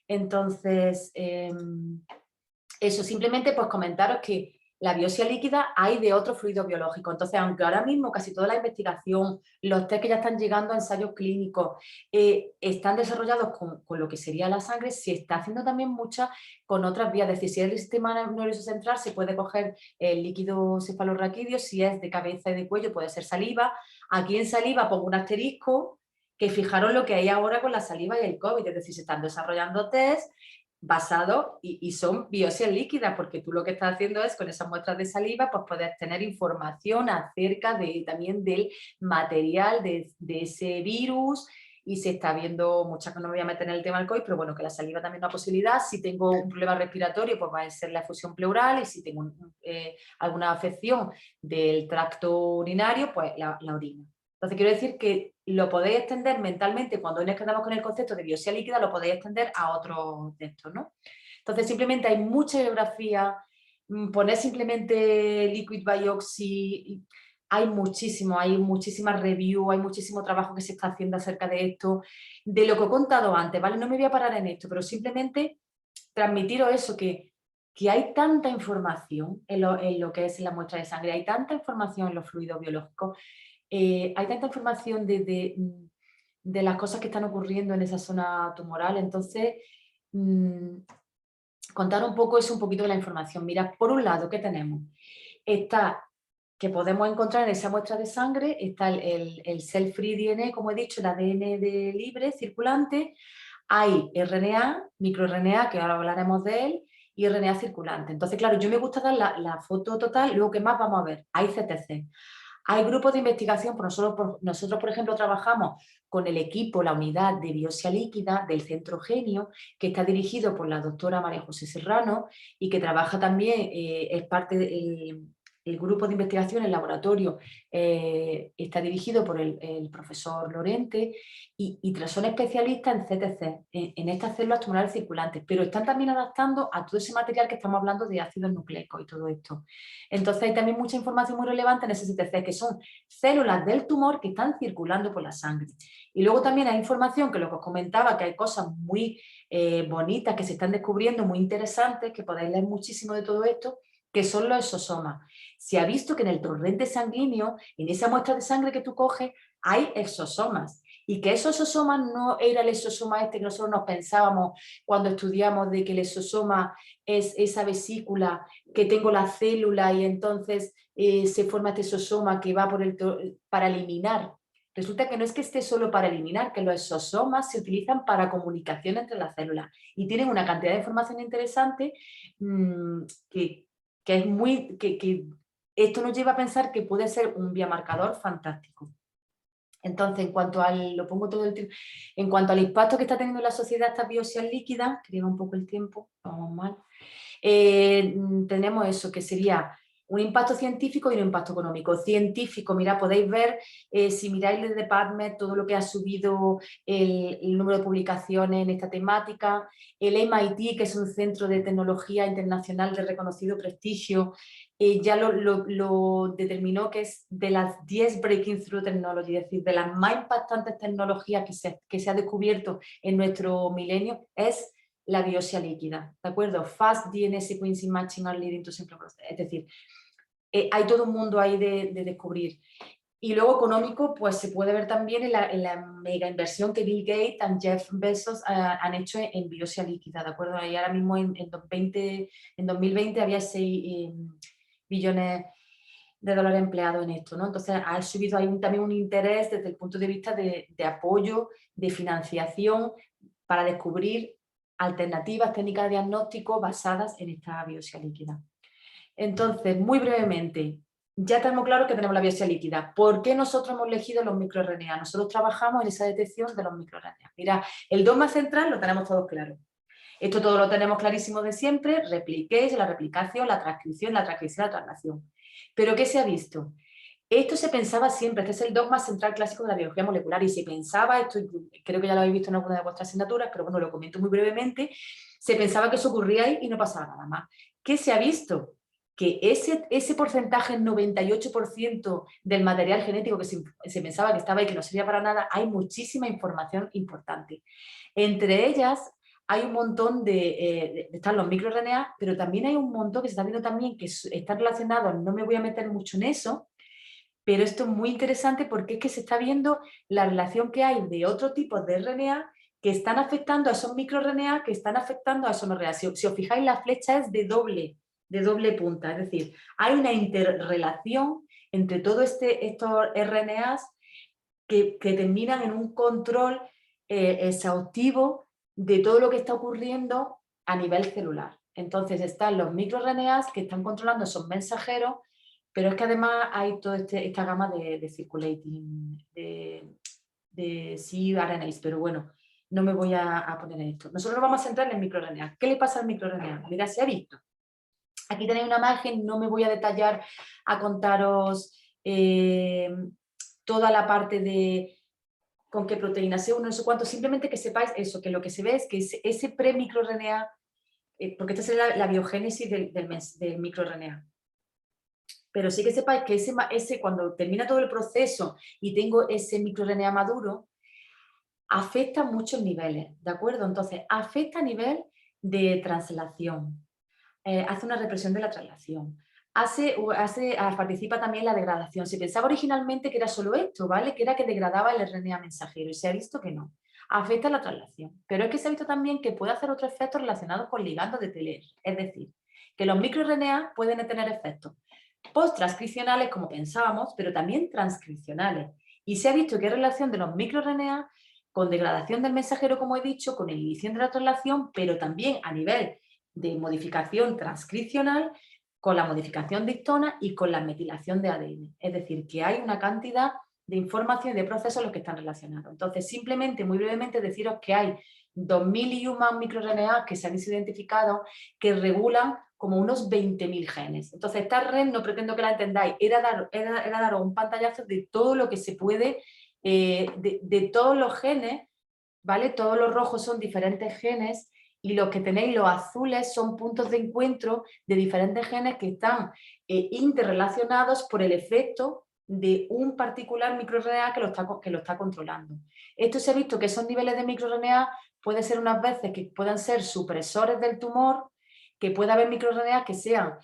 Entonces, eso, simplemente pues comentaros que la biopsia líquida hay de otros fluidos biológicos. Entonces, aunque ahora mismo casi toda la investigación, los test que ya están llegando a ensayos clínicos, están desarrollados con lo que sería la sangre, se está haciendo también mucha con otras vías. Es decir, si es del sistema nervioso central, se puede coger el líquido cefalorraquídeo, si es de cabeza y de cuello, puede ser saliva. Aquí en saliva pongo un asterisco, que fijaros lo que hay ahora con la saliva y el COVID, es decir, se están desarrollando test basados y son biopsias líquidas, porque tú lo que estás haciendo es, con esas muestras de saliva, pues poder tener información acerca también del material de ese virus, y se está viendo, muchas que no me voy a meter en el tema del COVID, pero bueno, que la saliva también es una posibilidad. Si tengo un problema respiratorio, pues va a ser la efusión pleural, y si tengo alguna afección del tracto urinario, pues la orina. Entonces quiero decir que lo podéis extender mentalmente, cuando nos quedamos con el concepto de biopsia líquida, lo podéis extender a otros de estos, ¿no? Entonces simplemente hay mucha bibliografía, poner simplemente liquid biopsy, hay muchísimas reviews, hay muchísimo trabajo que se está haciendo acerca de esto, de lo que he contado antes, ¿vale? No me voy a parar en esto, pero simplemente transmitiros eso, que hay tanta información en lo que es la muestra de sangre, hay tanta información en los fluidos biológicos, hay tanta información de las cosas que están ocurriendo en esa zona tumoral. Entonces, contar un poco eso, un poquito de la información. Mira, por un lado, ¿qué tenemos? Está, que podemos encontrar en esa muestra de sangre, está el cell-free DNA, como he dicho, el ADN libre, circulante. Hay RNA, microRNA, que ahora hablaremos de él, y RNA circulante. Entonces, claro, yo me gusta dar la foto total. Luego, ¿qué más vamos a ver? Hay CTC. Hay grupos de investigación, nosotros, por ejemplo, trabajamos con el equipo, la unidad de biopsia líquida del Centro Genio, que está dirigido por la doctora María José Serrano, y que trabaja también, es parte del grupo de investigación, el laboratorio, está dirigido por el profesor Lorente, y son especialistas en CTC, en estas células tumorales circulantes, pero están también adaptando a todo ese material que estamos hablando de ácidos nucleicos y todo esto. Entonces hay también mucha información muy relevante en ese CTC, que son células del tumor que están circulando por la sangre. Y luego también hay información, que lo que os comentaba, que hay cosas muy bonitas que se están descubriendo, muy interesantes, que podéis leer muchísimo de todo esto, que son los exosomas. Se ha visto que en el torrente sanguíneo, en esa muestra de sangre que tú coges, hay exosomas. Y que esos exosomas no era el exosoma este que nosotros nos pensábamos cuando estudiamos, de que el exosoma es esa vesícula que tengo la célula y entonces se forma este exosoma que va para eliminar. Resulta que no es que esté solo para eliminar, que los exosomas se utilizan para comunicación entre las células y tienen una cantidad de información interesante que es muy... que esto nos lleva a pensar que puede ser un biomarcador fantástico. Entonces, en cuanto al, lo pongo todo el tiempo, en cuanto al impacto que está teniendo en la sociedad estas biopsias líquidas, que lleva un poco el tiempo, vamos mal, tenemos eso, que sería un impacto científico y un impacto económico. Científico, mira, podéis ver, si miráis desde PubMed, todo lo que ha subido el número de publicaciones en esta temática. El MIT, que es un centro de tecnología internacional de reconocido prestigio, ya lo determinó, que es de las 10 Breaking Through Technology, es decir, de las más impactantes tecnologías que se ha descubierto en nuestro milenio, es la biopsia líquida, ¿de acuerdo? Fast DNA sequencing matching are leading to simple process. Es decir, hay todo un mundo ahí de descubrir. Y luego económico, pues se puede ver también en la mega inversión que Bill Gates y Jeff Bezos han hecho en biopsia líquida, ¿de acuerdo? Y ahora mismo en 2020 había 6 billones de dólares empleados en esto, ¿no? Entonces ha subido ahí también un interés desde el punto de vista de apoyo, de financiación para descubrir alternativas técnicas de diagnóstico basadas en esta biopsia líquida. Entonces, muy brevemente, ya tenemos claro que tenemos la biopsia líquida. ¿Por qué nosotros hemos elegido los microRNA? Nosotros trabajamos en esa detección de los microRNA. Mira, el dogma central lo tenemos todos claro. Esto todo lo tenemos clarísimo de siempre, repliquéis, la replicación, la transcripción, la translación. ¿Pero qué se ha visto? Esto se pensaba siempre, este es el dogma central clásico de la biología molecular, y se pensaba, esto creo que ya lo habéis visto en alguna de vuestras asignaturas, pero bueno, lo comento muy brevemente, se pensaba que eso ocurría ahí y no pasaba nada más. ¿Qué se ha visto? Que ese porcentaje, el 98% del material genético que se pensaba que estaba ahí, que no servía para nada, hay muchísima información importante. Entre ellas hay un montón están los microRNA, pero también hay un montón que se está viendo también que están relacionados, no me voy a meter mucho en eso, pero esto es muy interesante porque es que se está viendo la relación que hay de otro tipo de RNA que están afectando a esos microRNA, que están afectando a esos RNA. Si os fijáis, la flecha es de doble punta, es decir, hay una interrelación entre todos estos RNAs que terminan en un control exhaustivo de todo lo que está ocurriendo a nivel celular. Entonces están los microRNAs que están controlando esos mensajeros, pero es que además hay toda esta gama de circulating, de cRNAs, pero bueno, no me voy a poner en esto. Nosotros nos vamos a centrar en el microRNA. ¿Qué le pasa al microRNA? Mira, se ha visto. Aquí tenéis una imagen, no me voy a detallar a contaros toda la parte de con qué proteína C1, no sé cuánto, simplemente que sepáis eso, que lo que se ve es que ese pre-microRNA, porque esta es la biogénesis del microRNA, pero sí que sepáis que ese cuando termina todo el proceso y tengo ese microRNA maduro, afecta a muchos niveles, ¿de acuerdo? Entonces, afecta a nivel de translación, hace una represión de la traslación, participa también en la degradación. Se pensaba originalmente que era solo esto, ¿vale? Que era que degradaba el RNA mensajero y se ha visto que no. Afecta la traslación. Pero es que se ha visto también que puede hacer otros efectos relacionados con ligandos de telero. Es decir, que los microRNA pueden tener efectos post-transcripcionales, como pensábamos, pero también transcripcionales. Y se ha visto que hay relación de los microRNA con degradación del mensajero, como he dicho, con inhibición de la traslación, pero también a nivel de modificación transcripcional, con la modificación de histona y con la metilación de ADN. Es decir, que hay una cantidad de información y de procesos los que están relacionados. Entonces, simplemente, muy brevemente, deciros que hay 2000 y un más microRNA que se han identificado que regulan como unos 20.000 genes. Entonces, esta red, no pretendo que la entendáis, era daros un pantallazo de todo lo que se puede, de todos los genes, ¿vale? Todos los rojos son diferentes genes, y los que tenéis, los azules, son puntos de encuentro de diferentes genes que están interrelacionados por el efecto de un particular microRNA que lo está controlando. Esto se ha visto que esos niveles de microRNA puede ser unas veces que puedan ser supresores del tumor, que pueda haber microRNA que sean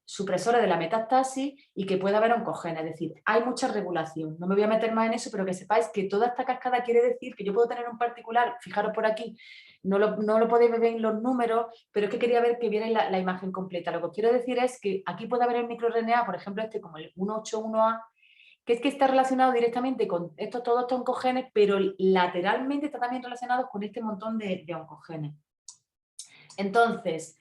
supresores de la metástasis y que pueda haber oncogenes. Es decir, hay mucha regulación. No me voy a meter más en eso, pero que sepáis que toda esta cascada quiere decir que yo puedo tener un particular, fijaros por aquí, no lo podéis ver en los números, pero es que quería ver que vierais la imagen completa. Lo que os quiero decir es que aquí puede haber el microRNA, por ejemplo, como el 181A, que es que está relacionado directamente con todos estos oncogenes, pero lateralmente está también relacionado con este montón de oncogenes. Entonces,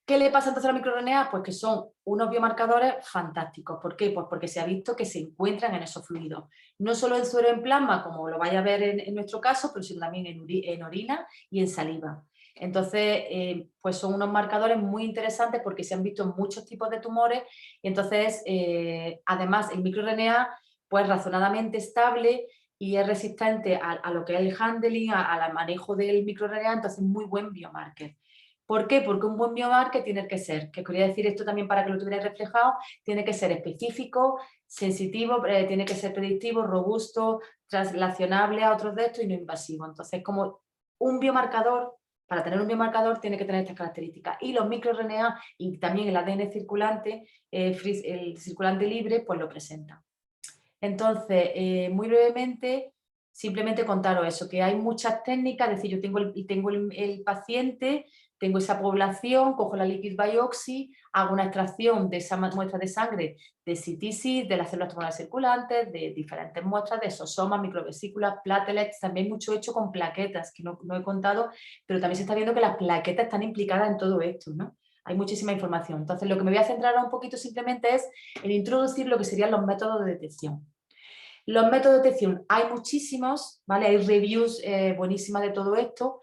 ¿qué le pasa entonces a los microRNA? Pues que son unos biomarcadores fantásticos. ¿Por qué? Pues porque se ha visto que se encuentran en esos fluidos. No solo en suero en plasma, como lo vais a ver en nuestro caso, pero sino también en orina y en saliva. Entonces, pues son unos marcadores muy interesantes porque se han visto en muchos tipos de tumores y entonces, además, el microRNA pues razonadamente estable y es resistente a lo que es el handling, al manejo del microRNA, entonces muy buen biomarker. ¿Por qué? Porque un buen biomarker tiene que ser, que quería decir esto también para que lo tuvierais reflejado, tiene que ser específico, sensitivo, tiene que ser predictivo, robusto, translacionable a otros de estos y no invasivo. Entonces, como un biomarcador, para tener un biomarcador tiene que tener estas características. Y los microRNA y también el ADN circulante, el circulante libre, pues lo presenta. Entonces, muy brevemente, simplemente contaros eso, que hay muchas técnicas, es decir, yo tengo el paciente, tengo esa población, cojo la liquid biopsy, hago una extracción de esa muestra de sangre de CTC, de las células tumorales circulantes, de diferentes muestras de exosomas, microvesículas, platelets, también mucho hecho con plaquetas, que no he contado, pero también se está viendo que las plaquetas están implicadas en todo esto, ¿no? Hay muchísima información. Entonces, lo que me voy a centrar un poquito simplemente es en introducir lo que serían los métodos de detección. Los métodos de detección, hay muchísimos, ¿vale? Hay reviews buenísimas de todo esto.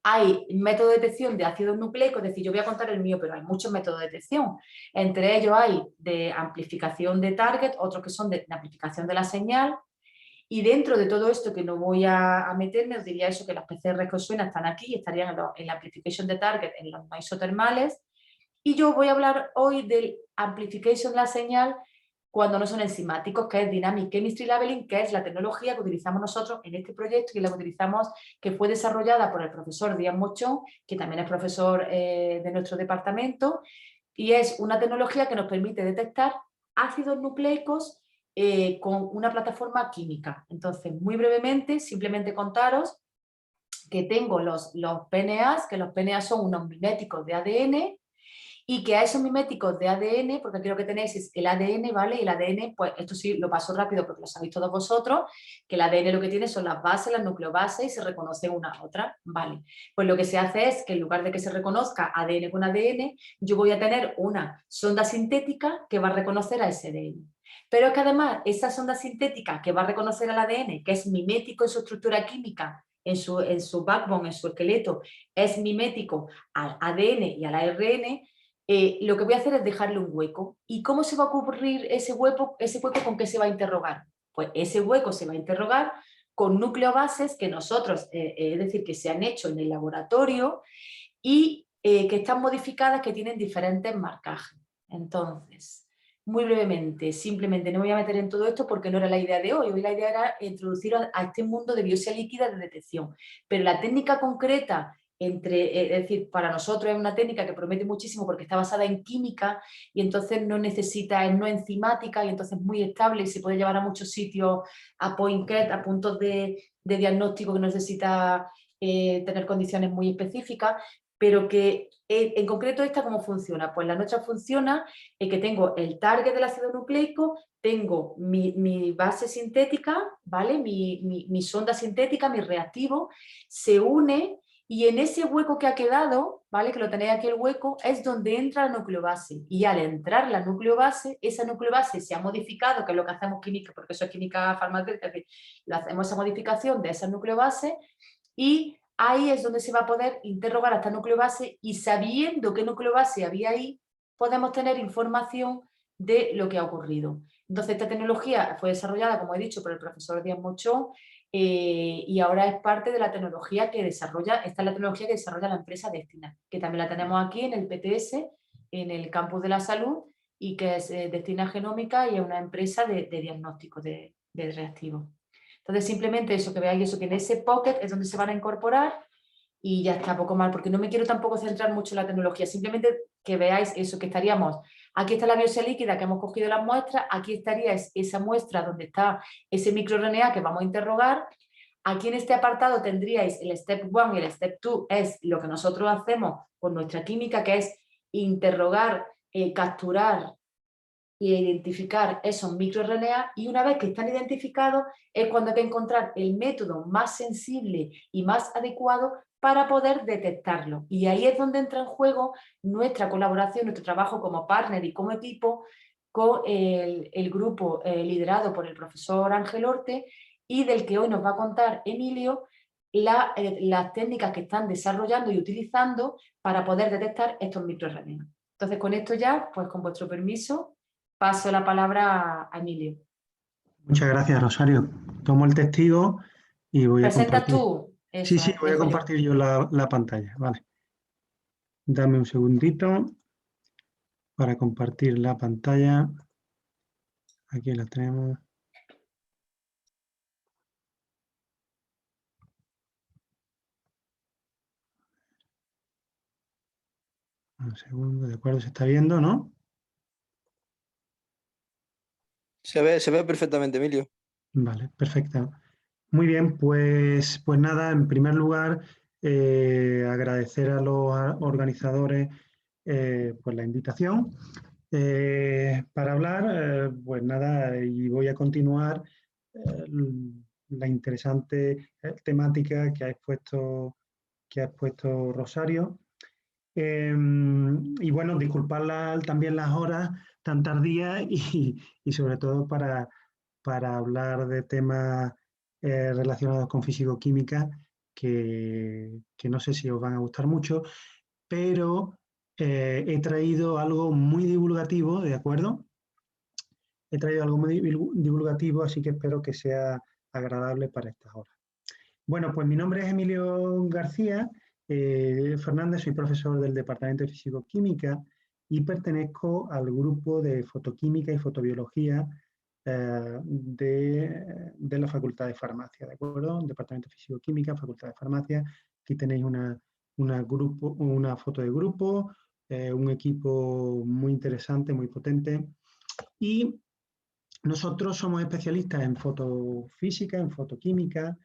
Hay métodos de detección de ácidos nucleicos, es decir, yo voy a contar el mío, pero hay muchos métodos de detección. Entre ellos hay de amplificación de target, otros que son de amplificación de la señal. Y dentro de todo esto, que no voy a meterme, os diría eso, que las PCR que os suenan están aquí, estarían en la amplification de target, en los no isotermales. Y yo voy a hablar hoy del amplification de la señal cuando no son enzimáticos, que es Dynamic Chemistry Labeling, que es la tecnología que utilizamos nosotros en este proyecto y la que utilizamos, que fue desarrollada por el profesor Díaz Mochón, que también es profesor de nuestro departamento, y es una tecnología que nos permite detectar ácidos nucleicos con una plataforma química. Entonces, muy brevemente, simplemente contaros que tengo los PNAs, que los PNAs son unos miméticos de ADN, y que a esos miméticos de ADN, porque aquí lo que tenéis es el ADN, ¿vale? Y el ADN, pues esto sí lo paso rápido porque lo sabéis todos vosotros, que el ADN lo que tiene son las bases, las nucleobases, y se reconocen una a otra, ¿vale? Pues lo que se hace es que en lugar de que se reconozca ADN con ADN, yo voy a tener una sonda sintética que va a reconocer a ese ADN. Pero es que además, esa sonda sintética que va a reconocer al ADN, que es mimético en su estructura química, en su backbone, en su esqueleto, es mimético al ADN y al ARN, lo que voy a hacer es dejarle un hueco. ¿Y cómo se va a cubrir ese hueco? ¿Con qué se va a interrogar? Pues ese hueco se va a interrogar con nucleobases que nosotros, es decir, que se han hecho en el laboratorio y que están modificadas, que tienen diferentes marcajes. Entonces, muy brevemente, simplemente no me voy a meter en todo esto porque no era la idea de hoy. Hoy la idea era introducir a este mundo de biopsia líquida de detección. Pero la técnica concreta, es decir, para nosotros es una técnica que promete muchísimo porque está basada en química y entonces no necesita, es no enzimática y entonces es muy estable y se puede llevar a muchos sitios, a puntos de diagnóstico que no necesita tener condiciones muy específicas, pero que en concreto esta ¿cómo funciona? Pues la nuestra funciona que tengo el target del ácido nucleico, tengo mi base sintética, ¿vale? Mi sonda sintética, mi reactivo, se une y en ese hueco que ha quedado, ¿vale? Que lo tenéis aquí el hueco, es donde entra la nucleobase. Y al entrar la nucleobase, esa nucleobase se ha modificado, que es lo que hacemos química, porque eso es química farmacéutica, lo hacemos esa modificación de esa nucleobase y ahí es donde se va a poder interrogar a esta nucleobase y sabiendo qué nucleobase había ahí, podemos tener información de lo que ha ocurrido. Entonces, esta tecnología fue desarrollada, como he dicho, por el profesor Díaz Mochón y ahora es parte de la tecnología que desarrolla, esta es la tecnología que desarrolla la empresa Destina, que también la tenemos aquí en el PTS, en el campus de la salud, y que es Destina Genómica y es una empresa de diagnóstico de reactivos. Entonces, simplemente eso, que veáis eso, que en ese pocket es donde se van a incorporar y ya está, poco mal, porque no me quiero tampoco centrar mucho en la tecnología, simplemente que veáis eso, que estaríamos, aquí está la biopsia líquida que hemos cogido las muestras, aquí estaría esa muestra donde está ese microRNA que vamos a interrogar, aquí en este apartado tendríais el step 1 y el step 2, es lo que nosotros hacemos con nuestra química, que es interrogar, capturar y identificar esos microRNA, y una vez que están identificados es cuando hay que encontrar el método más sensible y más adecuado para poder detectarlo. Y ahí es donde entra en juego nuestra colaboración, nuestro trabajo como partner y como equipo con el grupo liderado por el profesor Ángel Orte y del que hoy nos va a contar Emilio las técnicas que están desarrollando y utilizando para poder detectar estos microRNA. Entonces, con esto ya, pues con vuestro permiso, paso la palabra a Emilio. Muchas gracias, Rosario. Tomo el testigo y voy a Presenta compartir. tú. Eso, Sí, voy a compartir yo la pantalla. Vale. Dame un segundito para compartir la pantalla. Aquí la tenemos. Un segundo, de acuerdo, se está viendo, ¿no? Se ve perfectamente, Emilio. Vale, perfecto. Muy bien, pues nada, en primer lugar, agradecer a los organizadores pues la invitación para hablar, pues nada, y voy a continuar la interesante temática que ha expuesto Rosario. Y bueno, disculpad también las horas tan tardías y sobre todo para hablar de temas relacionados con físico-química que no sé si os van a gustar mucho, pero he traído algo muy divulgativo, ¿de acuerdo? He traído algo muy divulgativo, así que espero que sea agradable para estas horas. Bueno, pues mi nombre es Emilio García Fernández, soy profesor del Departamento de Físico-Química y pertenezco al grupo de Fotoquímica y Fotobiología de la Facultad de Farmacia, ¿de acuerdo? Departamento de Físico-Química, Facultad de Farmacia. Aquí tenéis una foto de grupo, un equipo muy interesante, muy potente. Y nosotros somos especialistas en fotofísica, en fotoquímica.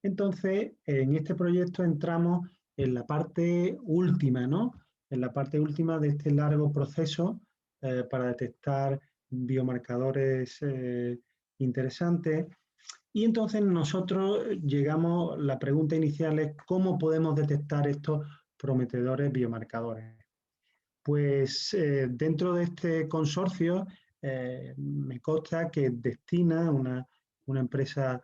Entonces, en este proyecto entramos en la parte última, ¿no? En la parte última de este largo proceso para detectar biomarcadores interesantes. Y entonces nosotros llegamos, la pregunta inicial es ¿cómo podemos detectar estos prometedores biomarcadores? Pues dentro de este consorcio me consta que Destina, una empresa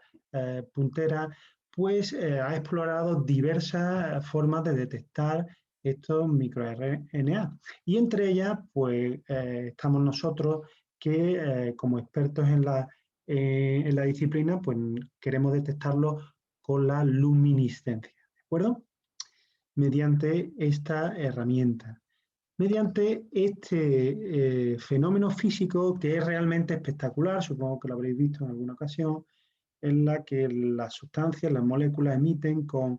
puntera, pues ha explorado diversas formas de detectar estos microRNA. Y entre ellas, pues estamos nosotros que como expertos en la disciplina, pues queremos detectarlo con la luminiscencia, ¿de acuerdo? Mediante esta herramienta. Mediante este fenómeno físico que es realmente espectacular, supongo que lo habréis visto en alguna ocasión, en la que las sustancias, las moléculas emiten con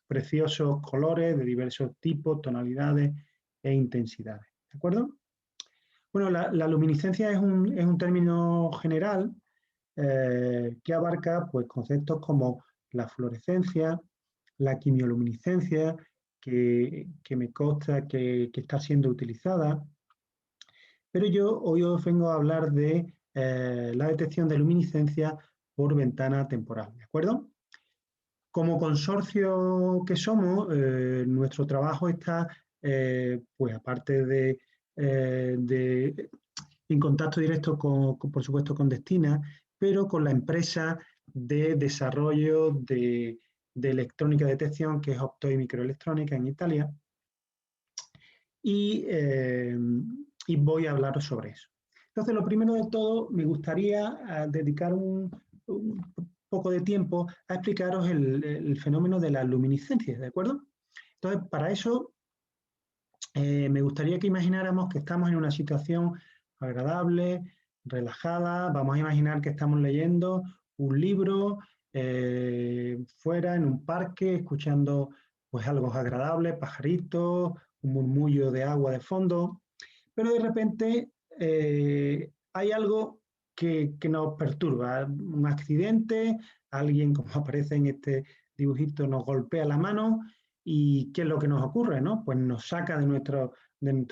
preciosos colores de diversos tipos, tonalidades e intensidades. ¿De acuerdo? Bueno, la luminiscencia es un término general que abarca pues, conceptos como la fluorescencia, la quimioluminiscencia, que me consta que está siendo utilizada, pero yo hoy os vengo a hablar de la detección de luminiscencia por ventana temporal, ¿de acuerdo? Como consorcio que somos, nuestro trabajo está, pues aparte de en contacto directo, por supuesto, con Destina, pero con la empresa de desarrollo de electrónica de detección, que es Optoi Microelectrónica en Italia, y voy a hablar sobre eso. Entonces, lo primero de todo, me gustaría dedicar un poco de tiempo a explicaros el fenómeno de la luminiscencia, ¿de acuerdo? Entonces, para eso, me gustaría que imagináramos que estamos en una situación agradable, relajada. Vamos a imaginar que estamos leyendo un libro fuera en un parque, escuchando pues algo agradable, pajaritos, un murmullo de agua de fondo, pero de repente hay algo que nos perturba, un accidente, alguien, como aparece en este dibujito, nos golpea la mano. ¿Y qué es lo que nos ocurre, no? Pues nos saca de nuestro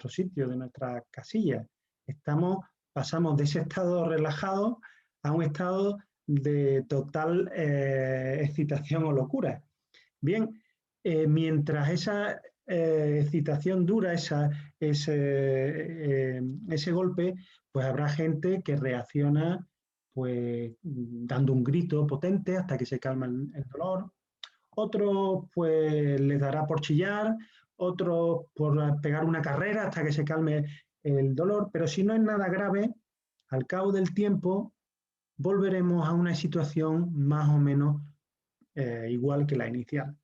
sitio, de nuestra casilla. Pasamos de ese estado relajado a un estado de total excitación o locura. Bien, mientras esa excitación dura, ese golpe, pues habrá gente que reacciona pues dando un grito potente hasta que se calma el dolor. Otros pues les dará por chillar, otros por pegar una carrera hasta que se calme el dolor, pero si no es nada grave, al cabo del tiempo volveremos a una situación más o menos igual que la inicial.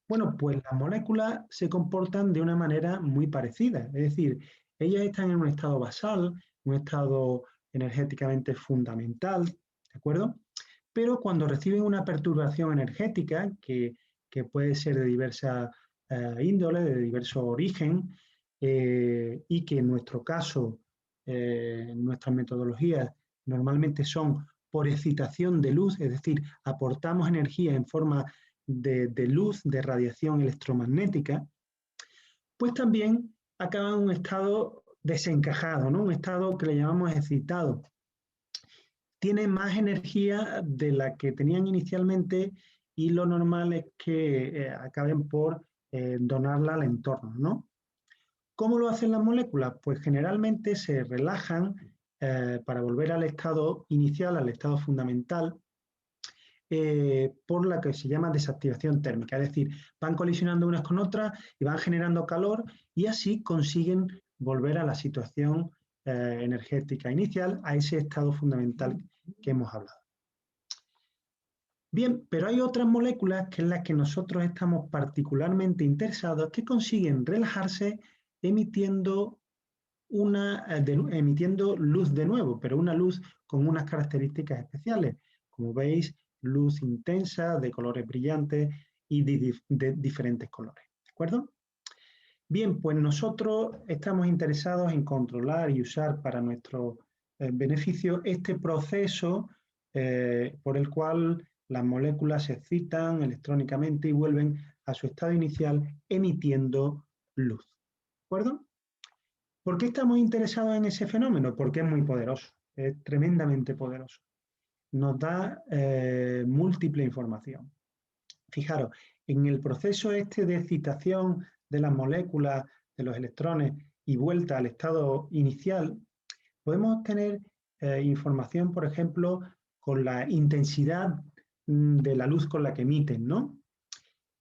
Bueno, pues las moléculas se comportan de una manera muy parecida, es decir, ellas están en un estado basal, un estado energéticamente fundamental, ¿de acuerdo? Pero cuando reciben una perturbación energética, que puede ser de diversas índole, de diverso origen, y que en nuestro caso, nuestras metodologías normalmente son por excitación de luz, es decir, aportamos energía en forma de luz, de radiación electromagnética, pues también acaban en un estado desencajado, ¿no? Un estado que le llamamos excitado. Tienen más energía de la que tenían inicialmente y lo normal es que acaben por donarla al entorno, ¿no? ¿Cómo lo hacen las moléculas? Pues generalmente se relajan para volver al estado inicial, al estado fundamental, por la que se llama desactivación térmica, es decir, van colisionando unas con otras y van generando calor y así consiguen volver a la situación energética inicial, a ese estado fundamental que hemos hablado. Bien, pero hay otras moléculas que en las que nosotros estamos particularmente interesados que consiguen relajarse emitiendo luz de nuevo, pero una luz con unas características especiales. Como veis, luz intensa, de colores brillantes y de diferentes colores. ¿De acuerdo? Bien, pues nosotros estamos interesados en controlar y usar para nuestro beneficio este proceso por el cual las moléculas se excitan electrónicamente y vuelven a su estado inicial emitiendo luz. ¿De acuerdo? ¿Por qué estamos interesados en ese fenómeno? Porque es muy poderoso, es tremendamente poderoso. Nos da múltiple información. Fijaros, en el proceso este de excitación de las moléculas, de los electrones y vuelta al estado inicial, podemos obtener información, por ejemplo, con la intensidad de la luz con la que emiten, ¿no?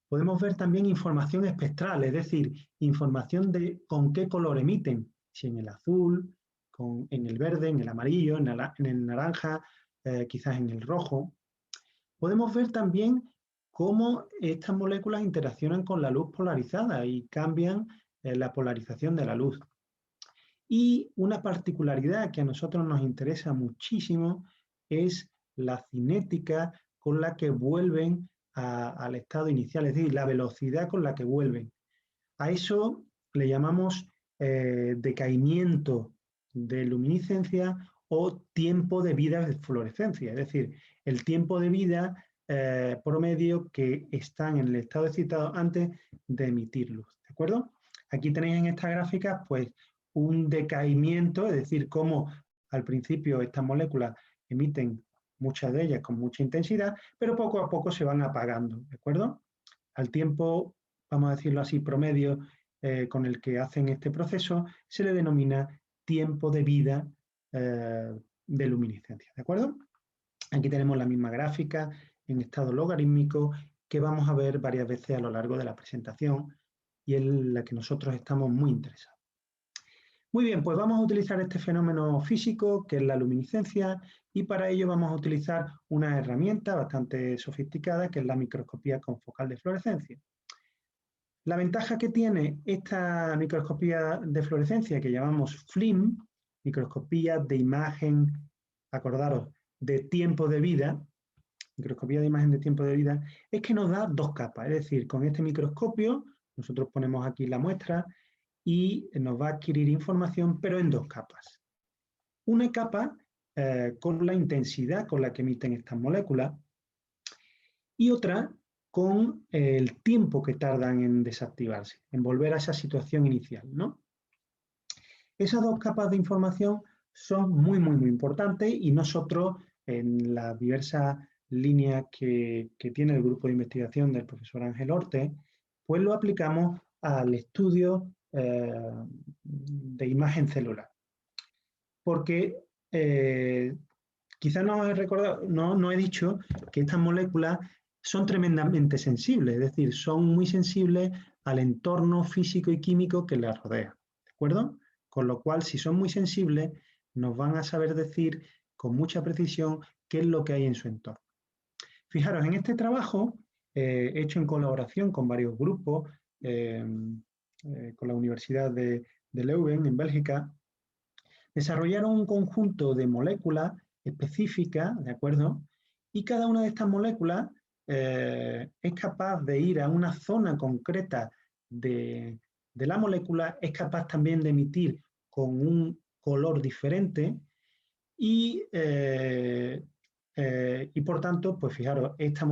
Podemos ver también información espectral, es decir, información de con qué color emiten, si en el azul, en el verde, en el amarillo, en el naranja, quizás en el rojo. Podemos ver también cómo estas moléculas interaccionan con la luz polarizada y cambian la polarización de la luz. Y una particularidad que a nosotros nos interesa muchísimo es la cinética con la que vuelven al estado inicial, es decir, la velocidad con la que vuelven. A eso le llamamos decaimiento de luminiscencia o tiempo de vida de fluorescencia, es decir, el tiempo de vida promedio que están en el estado excitado antes de emitir luz, ¿de acuerdo? Aquí tenéis en esta gráfica pues un decaimiento, es decir, cómo al principio estas moléculas emiten muchas de ellas con mucha intensidad, pero poco a poco se van apagando, ¿de acuerdo? Al tiempo, vamos a decirlo así, promedio con el que hacen este proceso, se le denomina tiempo de vida de luminiscencia, ¿de acuerdo? Aquí tenemos la misma gráfica en estado logarítmico que vamos a ver varias veces a lo largo de la presentación y en la que nosotros estamos muy interesados. Muy bien, pues vamos a utilizar este fenómeno físico que es la luminiscencia y para ello vamos a utilizar una herramienta bastante sofisticada que es la microscopía confocal de fluorescencia. La ventaja que tiene esta microscopía de fluorescencia que llamamos FLIM, microscopía de imagen, acordaros, de tiempo de vida, microscopía de imagen de tiempo de vida, es que nos da dos capas, es decir, con este microscopio nosotros ponemos aquí la muestra y nos va a adquirir información, pero en dos capas. Una capa con la intensidad con la que emiten estas moléculas y otra con el tiempo que tardan en desactivarse, en volver a esa situación inicial, ¿no? Esas dos capas de información son muy importantes y nosotros en las diversas líneas que tiene el grupo de investigación del profesor Ángel Orte, pues lo aplicamos al estudio de imagen celular. Porque quizás no he recordado, no he dicho que estas moléculas son tremendamente sensibles, es decir, son muy sensibles al entorno físico y químico que las rodea, ¿de acuerdo? Con lo cual, si son muy sensibles, nos van a saber decir con mucha precisión qué es lo que hay en su entorno. Fijaros, en este trabajo, hecho en colaboración con varios grupos, con la Universidad de Leuven, en Bélgica, desarrollaron un conjunto de moléculas específicas, ¿de acuerdo? Y cada una de estas moléculas es capaz de ir a una zona concreta de la molécula es capaz también de emitir con un color diferente y por tanto, pues fijaros, estas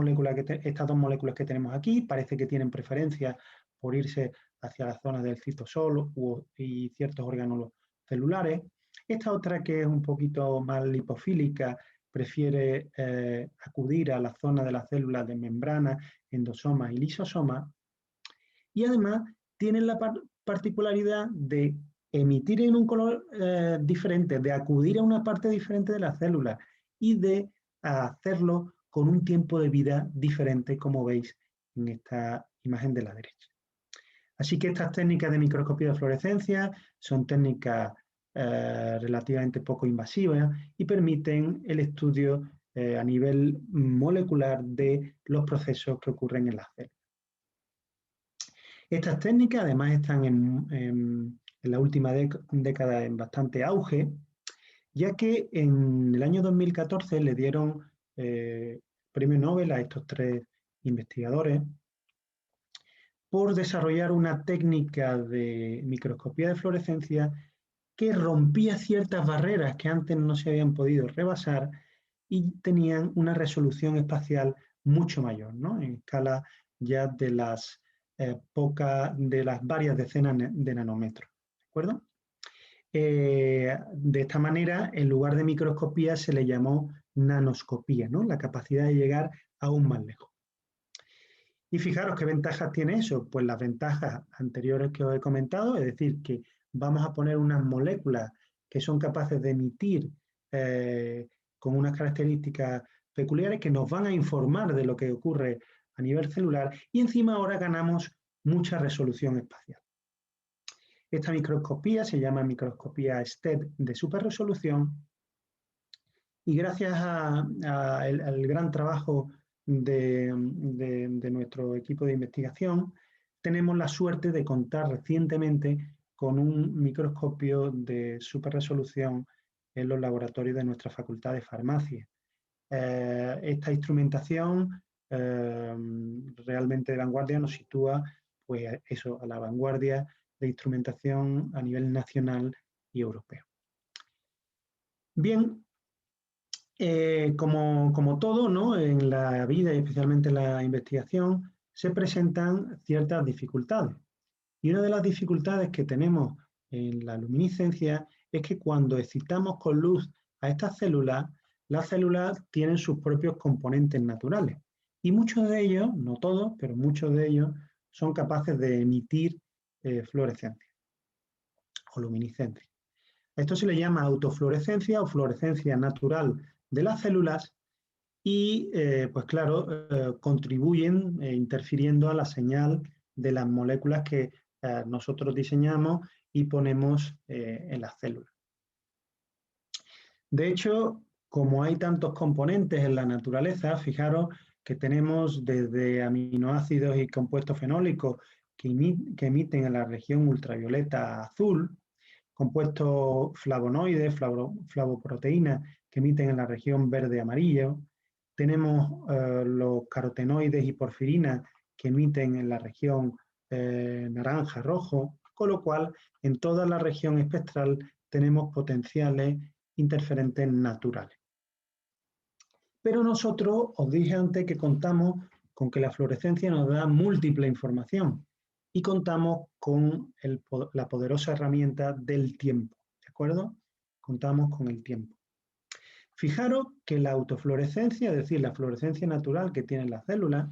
dos moléculas que tenemos aquí parece que tienen preferencia por irse hacia las zonas del citosol y ciertos órganos celulares. Esta otra, que es un poquito más lipofílica, prefiere acudir a la zona de las células de membrana, endosoma y lisosoma. Y además tienen la particularidad de emitir en un color diferente, de acudir a una parte diferente de la célula y de hacerlo con un tiempo de vida diferente, como veis en esta imagen de la derecha. Así que estas técnicas de microscopía de fluorescencia son técnicas relativamente poco invasivas y permiten el estudio a nivel molecular de los procesos que ocurren en las células. Estas técnicas además están en la última década en bastante auge, ya que en el año 2014 le dieron premio Nobel a estos 3 investigadores por desarrollar una técnica de microscopía de fluorescencia que rompía ciertas barreras que antes no se habían podido rebasar y tenían una resolución espacial mucho mayor, ¿no? En escala ya de las varias decenas de nanómetros, ¿de acuerdo? De esta manera, en lugar de microscopía, se le llamó nanoscopía, ¿no? La capacidad de llegar aún más lejos. Y fijaros qué ventajas tiene eso. Pues las ventajas anteriores que os he comentado, es decir, que vamos a poner unas moléculas que son capaces de emitir con unas características peculiares que nos van a informar de lo que ocurre a nivel celular, y encima ahora ganamos mucha resolución espacial. Esta microscopía se llama microscopía STED de superresolución, y gracias al gran trabajo de nuestro equipo de investigación, tenemos la suerte de contar recientemente con un microscopio de superresolución en los laboratorios de nuestra Facultad de Farmacia. Esta instrumentación realmente de vanguardia nos sitúa, pues eso, a la vanguardia de instrumentación a nivel nacional y europeo. Bien, como todo, ¿no? En la vida y especialmente en la investigación se presentan ciertas dificultades. Y una de las dificultades que tenemos en la luminiscencia es que cuando excitamos con luz a estas células, las células tienen sus propios componentes naturales. Y muchos de ellos, no todos, pero muchos de ellos son capaces de emitir fluorescencia o luminiscencia. Esto se le llama autofluorescencia o fluorescencia natural de las células y, pues claro, contribuyen interfiriendo a la señal de las moléculas que nosotros diseñamos y ponemos en las células. De hecho, como hay tantos componentes en la naturaleza, fijaros que tenemos desde aminoácidos y compuestos fenólicos que emiten en la región ultravioleta azul, compuestos flavonoides, flavoproteínas que emiten en la región verde-amarillo, tenemos los carotenoides y porfirinas que emiten en la región naranja-rojo, con lo cual en toda la región espectral tenemos potenciales interferentes naturales. Pero nosotros, os dije antes que contamos con que la fluorescencia nos da múltiple información y contamos con la poderosa herramienta del tiempo, ¿de acuerdo? Contamos con el tiempo. Fijaros que la autofluorescencia, es decir, la fluorescencia natural que tienen las células,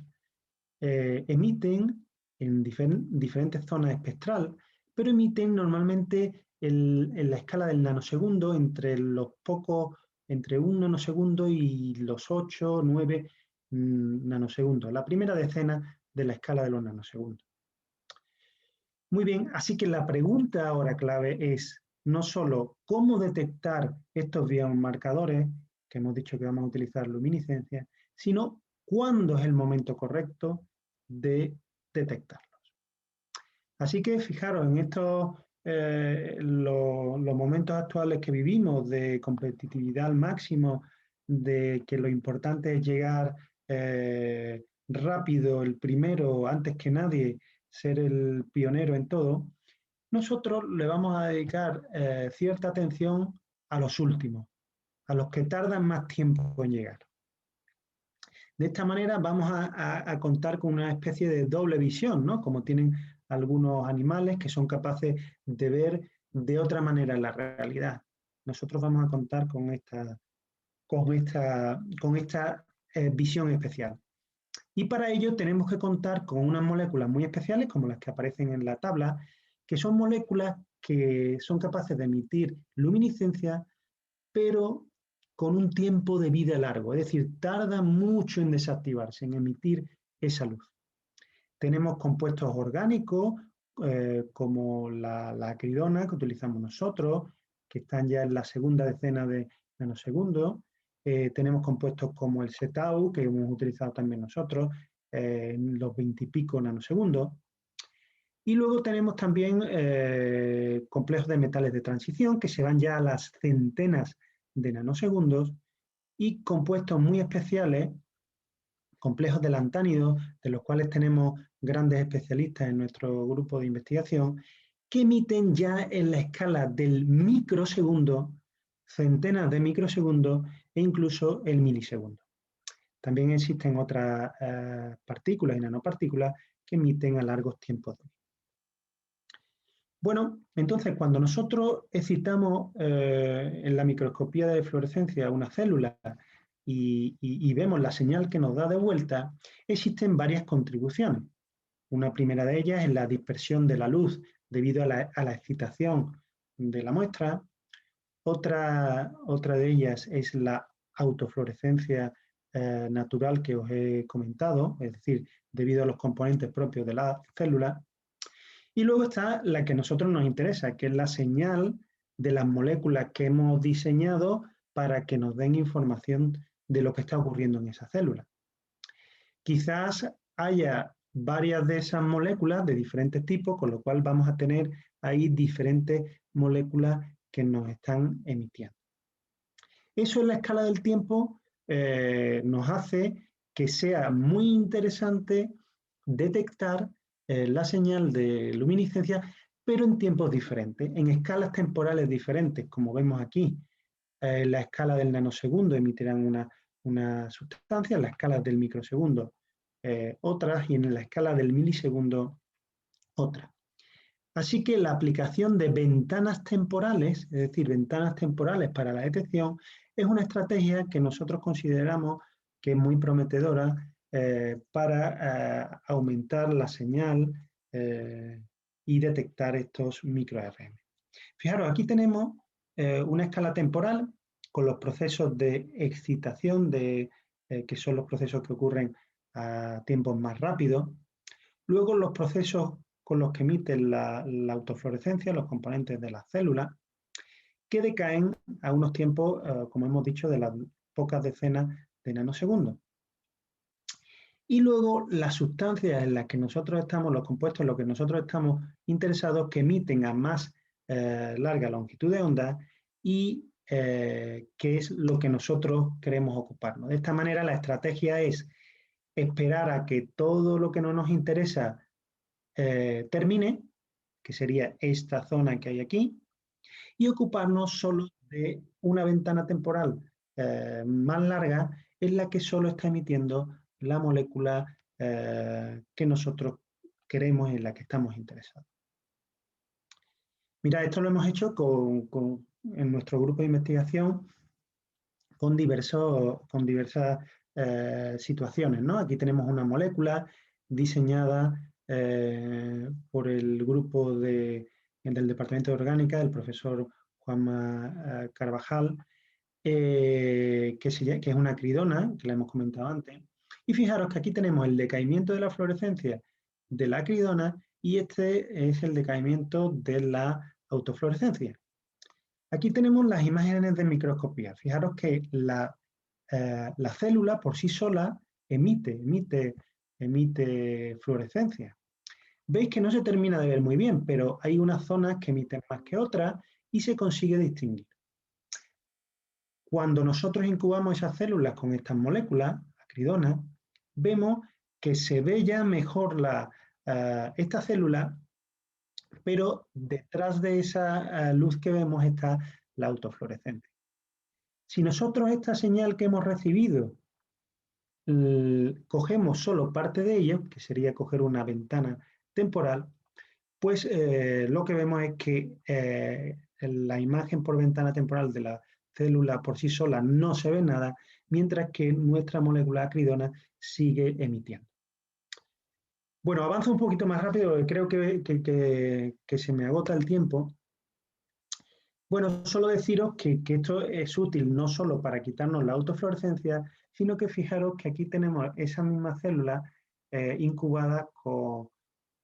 emiten en diferentes zonas espectral, pero emiten normalmente en la escala del nanosegundo entre un nanosegundo y los 8 o 9 nanosegundos, la primera decena de la escala de los nanosegundos. Muy bien, así que la pregunta ahora clave es no solo cómo detectar estos biomarcadores, que hemos dicho que vamos a utilizar luminiscencia, sino cuándo es el momento correcto de detectarlos. Así que fijaros en estos los momentos actuales que vivimos de competitividad al máximo, de que lo importante es llegar rápido, el primero, antes que nadie, ser el pionero en todo, nosotros le vamos a dedicar cierta atención a los últimos, a los que tardan más tiempo en llegar. De esta manera vamos a contar con una especie de doble visión, ¿no? Como tienen algunos animales que son capaces de ver de otra manera la realidad. Nosotros vamos a contar con esta visión especial. Y para ello tenemos que contar con unas moléculas muy especiales, como las que aparecen en la tabla, que son moléculas que son capaces de emitir luminiscencia, pero con un tiempo de vida largo, es decir, tardan mucho en desactivarse, en emitir esa luz. Tenemos compuestos orgánicos, como la acridona que utilizamos nosotros, que están ya en la segunda decena de nanosegundos. Tenemos compuestos como el CETAU, que hemos utilizado también nosotros, en los 20 y pico nanosegundos. Y luego tenemos también complejos de metales de transición, que se van ya a las centenas de nanosegundos, y compuestos muy especiales, complejos de lantánidos, de los cuales tenemos grandes especialistas en nuestro grupo de investigación, que emiten ya en la escala del microsegundo, centenas de microsegundos e incluso el milisegundo. También existen otras partículas y nanopartículas que emiten a largos tiempos de vida. Bueno, entonces cuando nosotros excitamos en la microscopía de fluorescencia una célula y vemos la señal que nos da de vuelta, existen varias contribuciones. Una primera de ellas es la dispersión de la luz debido a la excitación de la muestra. Otra de ellas es la autofluorescencia natural que os he comentado, es decir, debido a los componentes propios de la célula. Y luego está la que a nosotros nos interesa, que es la señal de las moléculas que hemos diseñado para que nos den información de lo que está ocurriendo en esa célula. Quizás haya varias de esas moléculas de diferentes tipos, con lo cual vamos a tener ahí diferentes moléculas que nos están emitiendo. Eso en la escala del tiempo nos hace que sea muy interesante detectar la señal de luminiscencia, pero en tiempos diferentes, en escalas temporales diferentes, como vemos aquí. En la escala del nanosegundo emitirán una sustancia, en la escala del microsegundo otras, y en la escala del milisegundo otra. Así que la aplicación de ventanas temporales, es decir, ventanas temporales para la detección, es una estrategia que nosotros consideramos que es muy prometedora para aumentar la señal y detectar estos microRM. Fijaros, aquí tenemos una escala temporal con los procesos de excitación, que son los procesos que ocurren a tiempos más rápidos. Luego los procesos con los que emiten la autofluorescencia, los componentes de las células, que decaen a unos tiempos, como hemos dicho, de las pocas decenas de nanosegundos. Y luego las sustancias en las que nosotros estamos, los compuestos en los que nosotros estamos interesados, que emiten a más larga longitud de onda y que es lo que nosotros queremos ocuparnos. De esta manera la estrategia es esperar a que todo lo que no nos interesa termine, que sería esta zona que hay aquí, y ocuparnos solo de una ventana temporal más larga en la que solo está emitiendo la molécula que nosotros queremos y en la que estamos interesados. Mira, esto lo hemos hecho en nuestro grupo de investigación con diversas situaciones, ¿no? Aquí tenemos una molécula diseñada por el grupo del Departamento de Orgánica, del profesor Juanma Carvajal, que es una acridona, que la hemos comentado antes. Y fijaros que aquí tenemos el decaimiento de la fluorescencia de la acridona y este es el decaimiento de la autofluorescencia. Aquí tenemos las imágenes de microscopía. Fijaros que la célula por sí sola emite fluorescencia. Veis que no se termina de ver muy bien, pero hay unas zonas que emiten más que otras y se consigue distinguir. Cuando nosotros incubamos esas células con estas moléculas, acridonas, vemos que se ve ya mejor la esta célula, pero detrás de esa luz que vemos está la autofluorescencia. Si nosotros esta señal que hemos recibido cogemos solo parte de ella, que sería coger una ventana temporal, pues lo que vemos es que la imagen por ventana temporal de la célula por sí sola no se ve nada, mientras que nuestra molécula acridona sigue emitiendo. Bueno, avanzo un poquito más rápido, creo que se me agota el tiempo. Bueno, solo deciros que esto es útil no solo para quitarnos la autofluorescencia, sino que fijaros que aquí tenemos esa misma célula incubada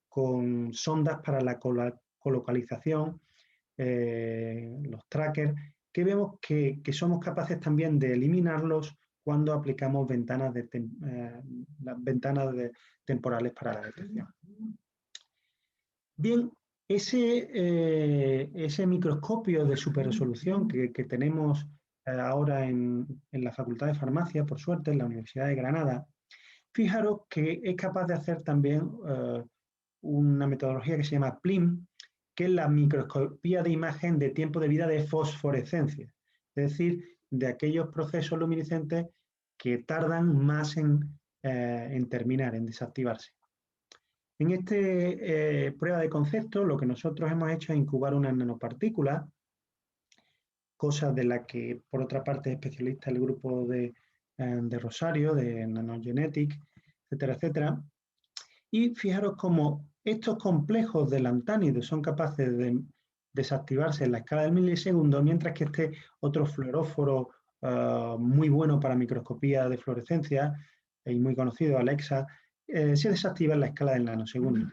con sondas para la colocalización, los trackers, que vemos que somos capaces también de eliminarlos cuando aplicamos ventanas temporales para la detección. Bien, ese microscopio de superresolución que tenemos ahora en la Facultad de Farmacia, por suerte, en la Universidad de Granada, fijaros que es capaz de hacer también una metodología que se llama PLIM, que es la microscopía de imagen de tiempo de vida de fosforescencia, es decir, de aquellos procesos luminiscentes que tardan más en terminar, en desactivarse. En esta prueba de concepto, lo que nosotros hemos hecho es incubar una nanopartícula, cosa de la que, por otra parte, es especialista el grupo de Rosario, de Nanogenetic, etcétera, etcétera. Y fijaros cómo estos complejos de lantánido son capaces de desactivarse en la escala del milisegundo, mientras que este otro fluoróforo muy bueno para microscopía de fluorescencia y muy conocido, Alexa, se desactiva en la escala del nanosegundo.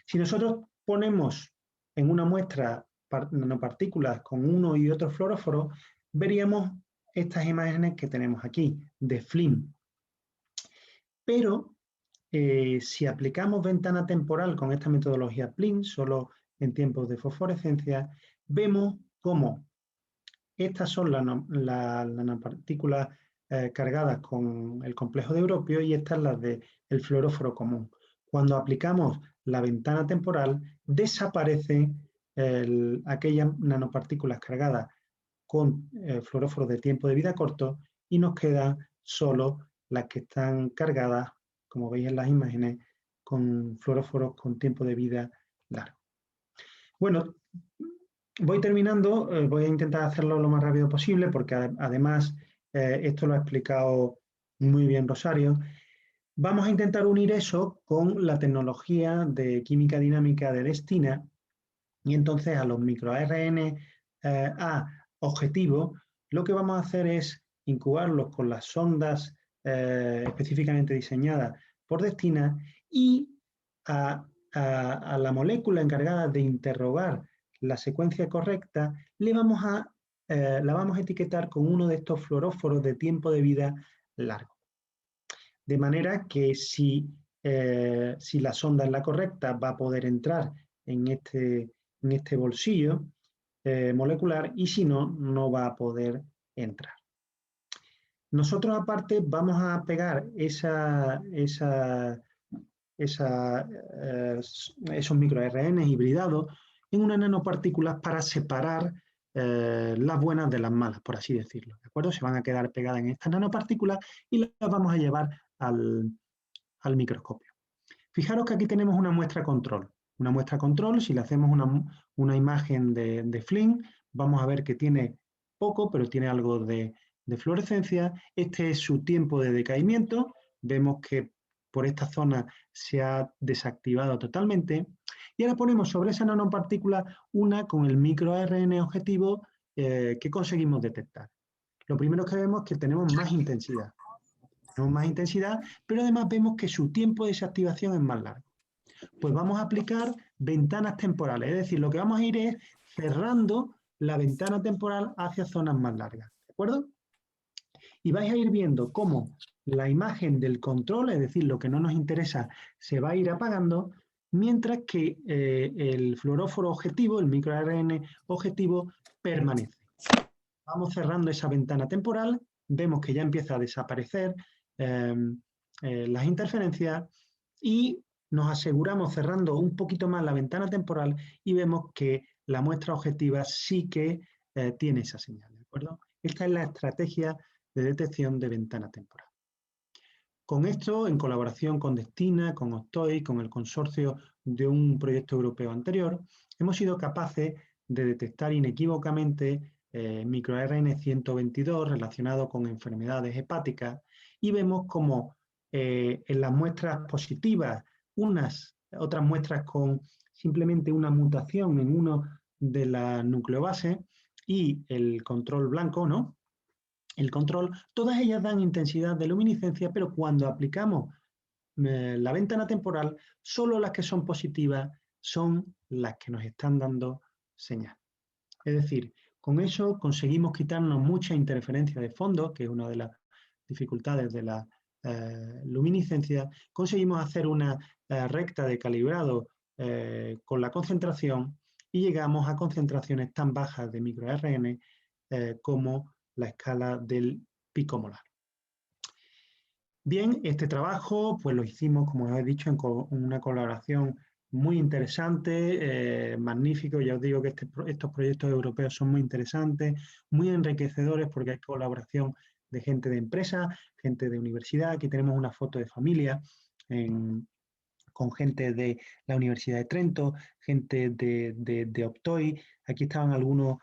Si nosotros ponemos en una muestra nanopartículas con uno y otro fluoróforo, veríamos estas imágenes que tenemos aquí, de FLIM. Pero si aplicamos ventana temporal con esta metodología PLIM, solo en tiempos de fosforescencia, vemos cómo estas son las nanopartículas cargadas con el complejo de europeo y estas las del fluoróforo común. Cuando aplicamos la ventana temporal, desaparecen aquellas nanopartículas cargadas con fluoróforos de tiempo de vida corto y nos quedan solo las que están cargadas, como veis en las imágenes, con fluoróforos con tiempo de vida largo. Bueno, voy terminando, voy a intentar hacerlo lo más rápido posible porque además esto lo ha explicado muy bien Rosario. Vamos a intentar unir eso con la tecnología de química dinámica de Destina y entonces a los microARN objetivo, lo que vamos a hacer es incubarlos con las sondas específicamente diseñadas por Destina y a la molécula encargada de interrogar la secuencia correcta la vamos a etiquetar con uno de estos fluoróforos de tiempo de vida largo. De manera que si la sonda es la correcta va a poder entrar en este bolsillo molecular y si no, no va a poder entrar. Nosotros aparte vamos a pegar esos microARN hibridados en unas nanopartículas para separar las buenas de las malas, por así decirlo, ¿de acuerdo? Se van a quedar pegadas en estas nanopartículas y las vamos a llevar al microscopio. Fijaros que aquí tenemos una muestra control. Una muestra control, si le hacemos una imagen de FLIM, vamos a ver que tiene poco, pero tiene algo de fluorescencia. Este es su tiempo de decaimiento. Vemos que por esta zona se ha desactivado totalmente. Y ahora ponemos sobre esa nanopartícula una con el microARN objetivo que conseguimos detectar. Lo primero que vemos es que tenemos más intensidad. Tenemos más intensidad, pero además vemos que su tiempo de desactivación es más largo. Pues vamos a aplicar ventanas temporales, es decir, lo que vamos a ir es cerrando la ventana temporal hacia zonas más largas, ¿de acuerdo? Y vais a ir viendo cómo la imagen del control, es decir, lo que no nos interesa, se va a ir apagando, mientras que el fluoróforo objetivo, el microARN objetivo, permanece. Vamos cerrando esa ventana temporal, vemos que ya empieza a desaparecer las interferencias y nos aseguramos cerrando un poquito más la ventana temporal y vemos que la muestra objetiva sí que tiene esa señal, ¿de acuerdo? Esta es la estrategia de detección de ventana temporal. Con esto, en colaboración con Destina, con Octoy, con el consorcio de un proyecto europeo anterior, hemos sido capaces de detectar inequívocamente microRN 122 relacionado con enfermedades hepáticas y vemos como en las muestras positivas, otras muestras con simplemente una mutación en uno de las nucleobases y el control blanco, ¿no? El control, todas ellas dan intensidad de luminiscencia, pero cuando aplicamos la ventana temporal, solo las que son positivas son las que nos están dando señal. Es decir, con eso conseguimos quitarnos mucha interferencia de fondo, que es una de las dificultades de la luminiscencia. Conseguimos hacer una recta de calibrado con la concentración y llegamos a concentraciones tan bajas de microRN como la escala del picomolar. Bien, este trabajo pues lo hicimos, como os he dicho, en una colaboración muy interesante, magnífico. Ya os digo que estos proyectos europeos son muy interesantes, muy enriquecedores porque hay colaboración de gente de empresa, gente de universidad. Aquí tenemos una foto de familia con gente de la Universidad de Trento, gente de Octoy. Aquí estaban algunos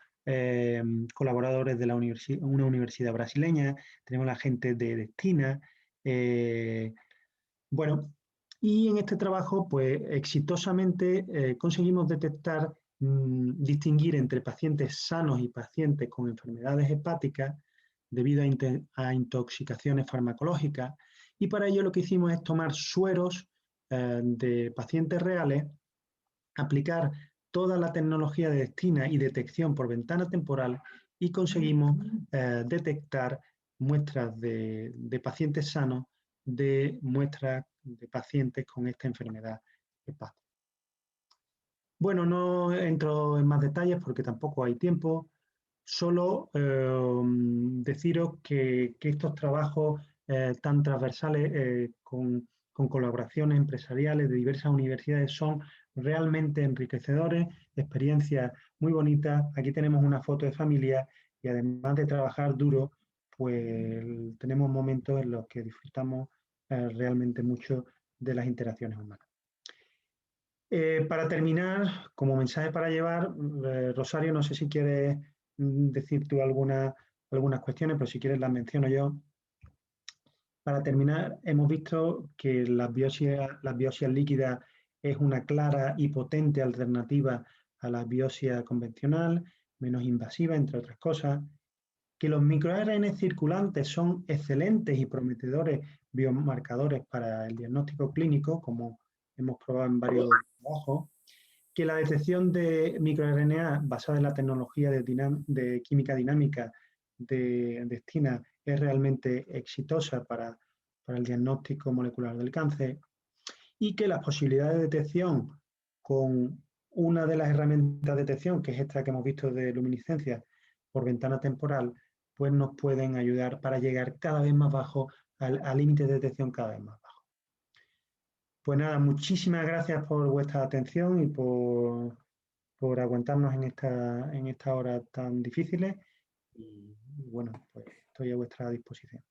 colaboradores de una universidad brasileña. Tenemos la gente de Destina. Bueno, y en este trabajo, pues exitosamente conseguimos detectar, distinguir entre pacientes sanos y pacientes con enfermedades hepáticas debido a intoxicaciones farmacológicas. Y para ello lo que hicimos es tomar sueros de pacientes reales, aplicar toda la tecnología de Destina y detección por ventana temporal y conseguimos detectar muestras de pacientes sanos de muestras de pacientes con esta enfermedad hepática. Bueno, no entro en más detalles porque tampoco hay tiempo. Solo deciros que estos trabajos tan transversales con colaboraciones empresariales de diversas universidades son realmente enriquecedores, experiencias muy bonitas. Aquí tenemos una foto de familia y además de trabajar duro, pues tenemos momentos en los que disfrutamos realmente mucho de las interacciones humanas. Para terminar, como mensaje para llevar, Rosario, no sé si quieres decir tú algunas cuestiones, pero si quieres las menciono yo. Para terminar, hemos visto que las biopsias líquidas es una clara y potente alternativa a la biopsia convencional, menos invasiva, entre otras cosas, que los microARN circulantes son excelentes y prometedores biomarcadores para el diagnóstico clínico, como hemos probado en varios trabajos, que la detección de microRNA basada en la tecnología de química dinámica de Destina es realmente exitosa para el diagnóstico molecular del cáncer y que las posibilidades de detección con una de las herramientas de detección, que es esta que hemos visto de luminiscencia por ventana temporal, pues nos pueden ayudar para llegar cada vez más bajo al límite de detección cada vez más bajo. Pues nada, muchísimas gracias por vuestra atención y por aguantarnos en estas horas tan difíciles y bueno, pues estoy a vuestra disposición.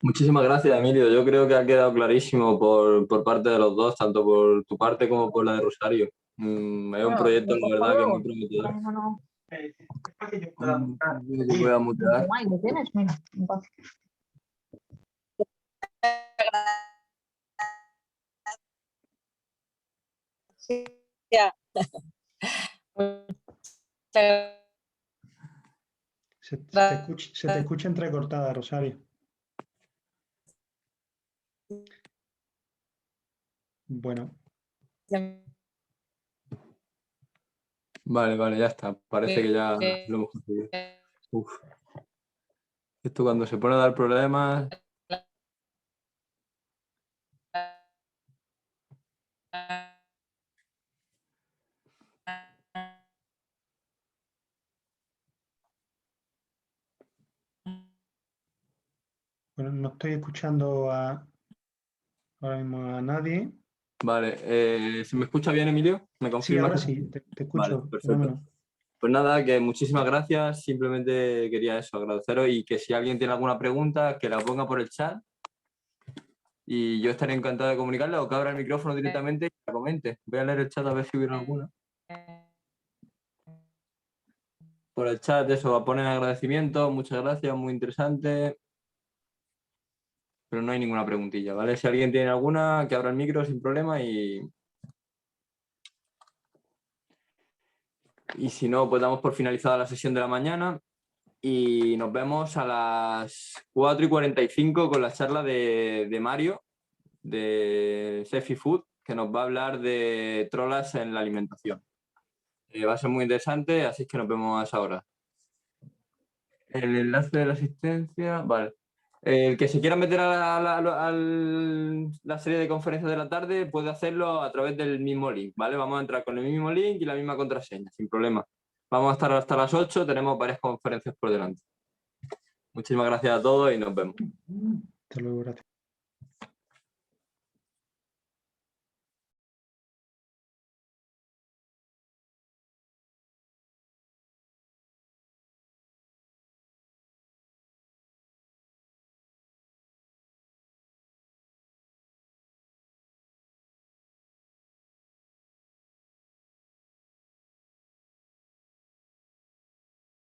Muchísimas gracias, Emilio. Yo creo que ha quedado clarísimo por parte de los dos, tanto por tu parte como por la de Rosario. Es un proyecto, la verdad, que es muy prometedor. Yo voy a mutear. ¿Lo tienes? Mira. Se te escucha entrecortada, Rosario. Bueno. Vale, ya está. Parece que ya lo hemos conseguido. Uf. Esto cuando se pone a dar problemas... Bueno, no estoy escuchando a ahora mismo a nadie. Vale, ¿se me escucha bien, Emilio? ¿Me Sí, confirmas? ahora sí, te escucho. Vale, perfecto. Fenómeno. Pues nada, que muchísimas gracias. Simplemente quería eso, agradeceros y que si alguien tiene alguna pregunta, que la ponga por el chat. Y yo estaré encantado de comunicarle o que abra el micrófono directamente y la comente. Voy a leer el chat a ver si hubiera alguna. Por el chat, eso, ponen agradecimiento, muchas gracias, muy interesante. Pero no hay ninguna preguntilla, ¿vale? Si alguien tiene alguna, que abra el micro sin problema y si no, pues damos por finalizada la sesión de la mañana y nos vemos a las 4:45 con la charla de Mario, de Sefi Food, que nos va a hablar de trolas en la alimentación. Va a ser muy interesante, así que nos vemos a esa hora. El enlace de la asistencia, vale. El que se quiera meter a la serie de conferencias de la tarde puede hacerlo a través del mismo link, ¿vale? Vamos a entrar con el mismo link y la misma contraseña, sin problema. Vamos a estar hasta las 8, tenemos varias conferencias por delante. Muchísimas gracias a todos y nos vemos. Hasta luego, gracias.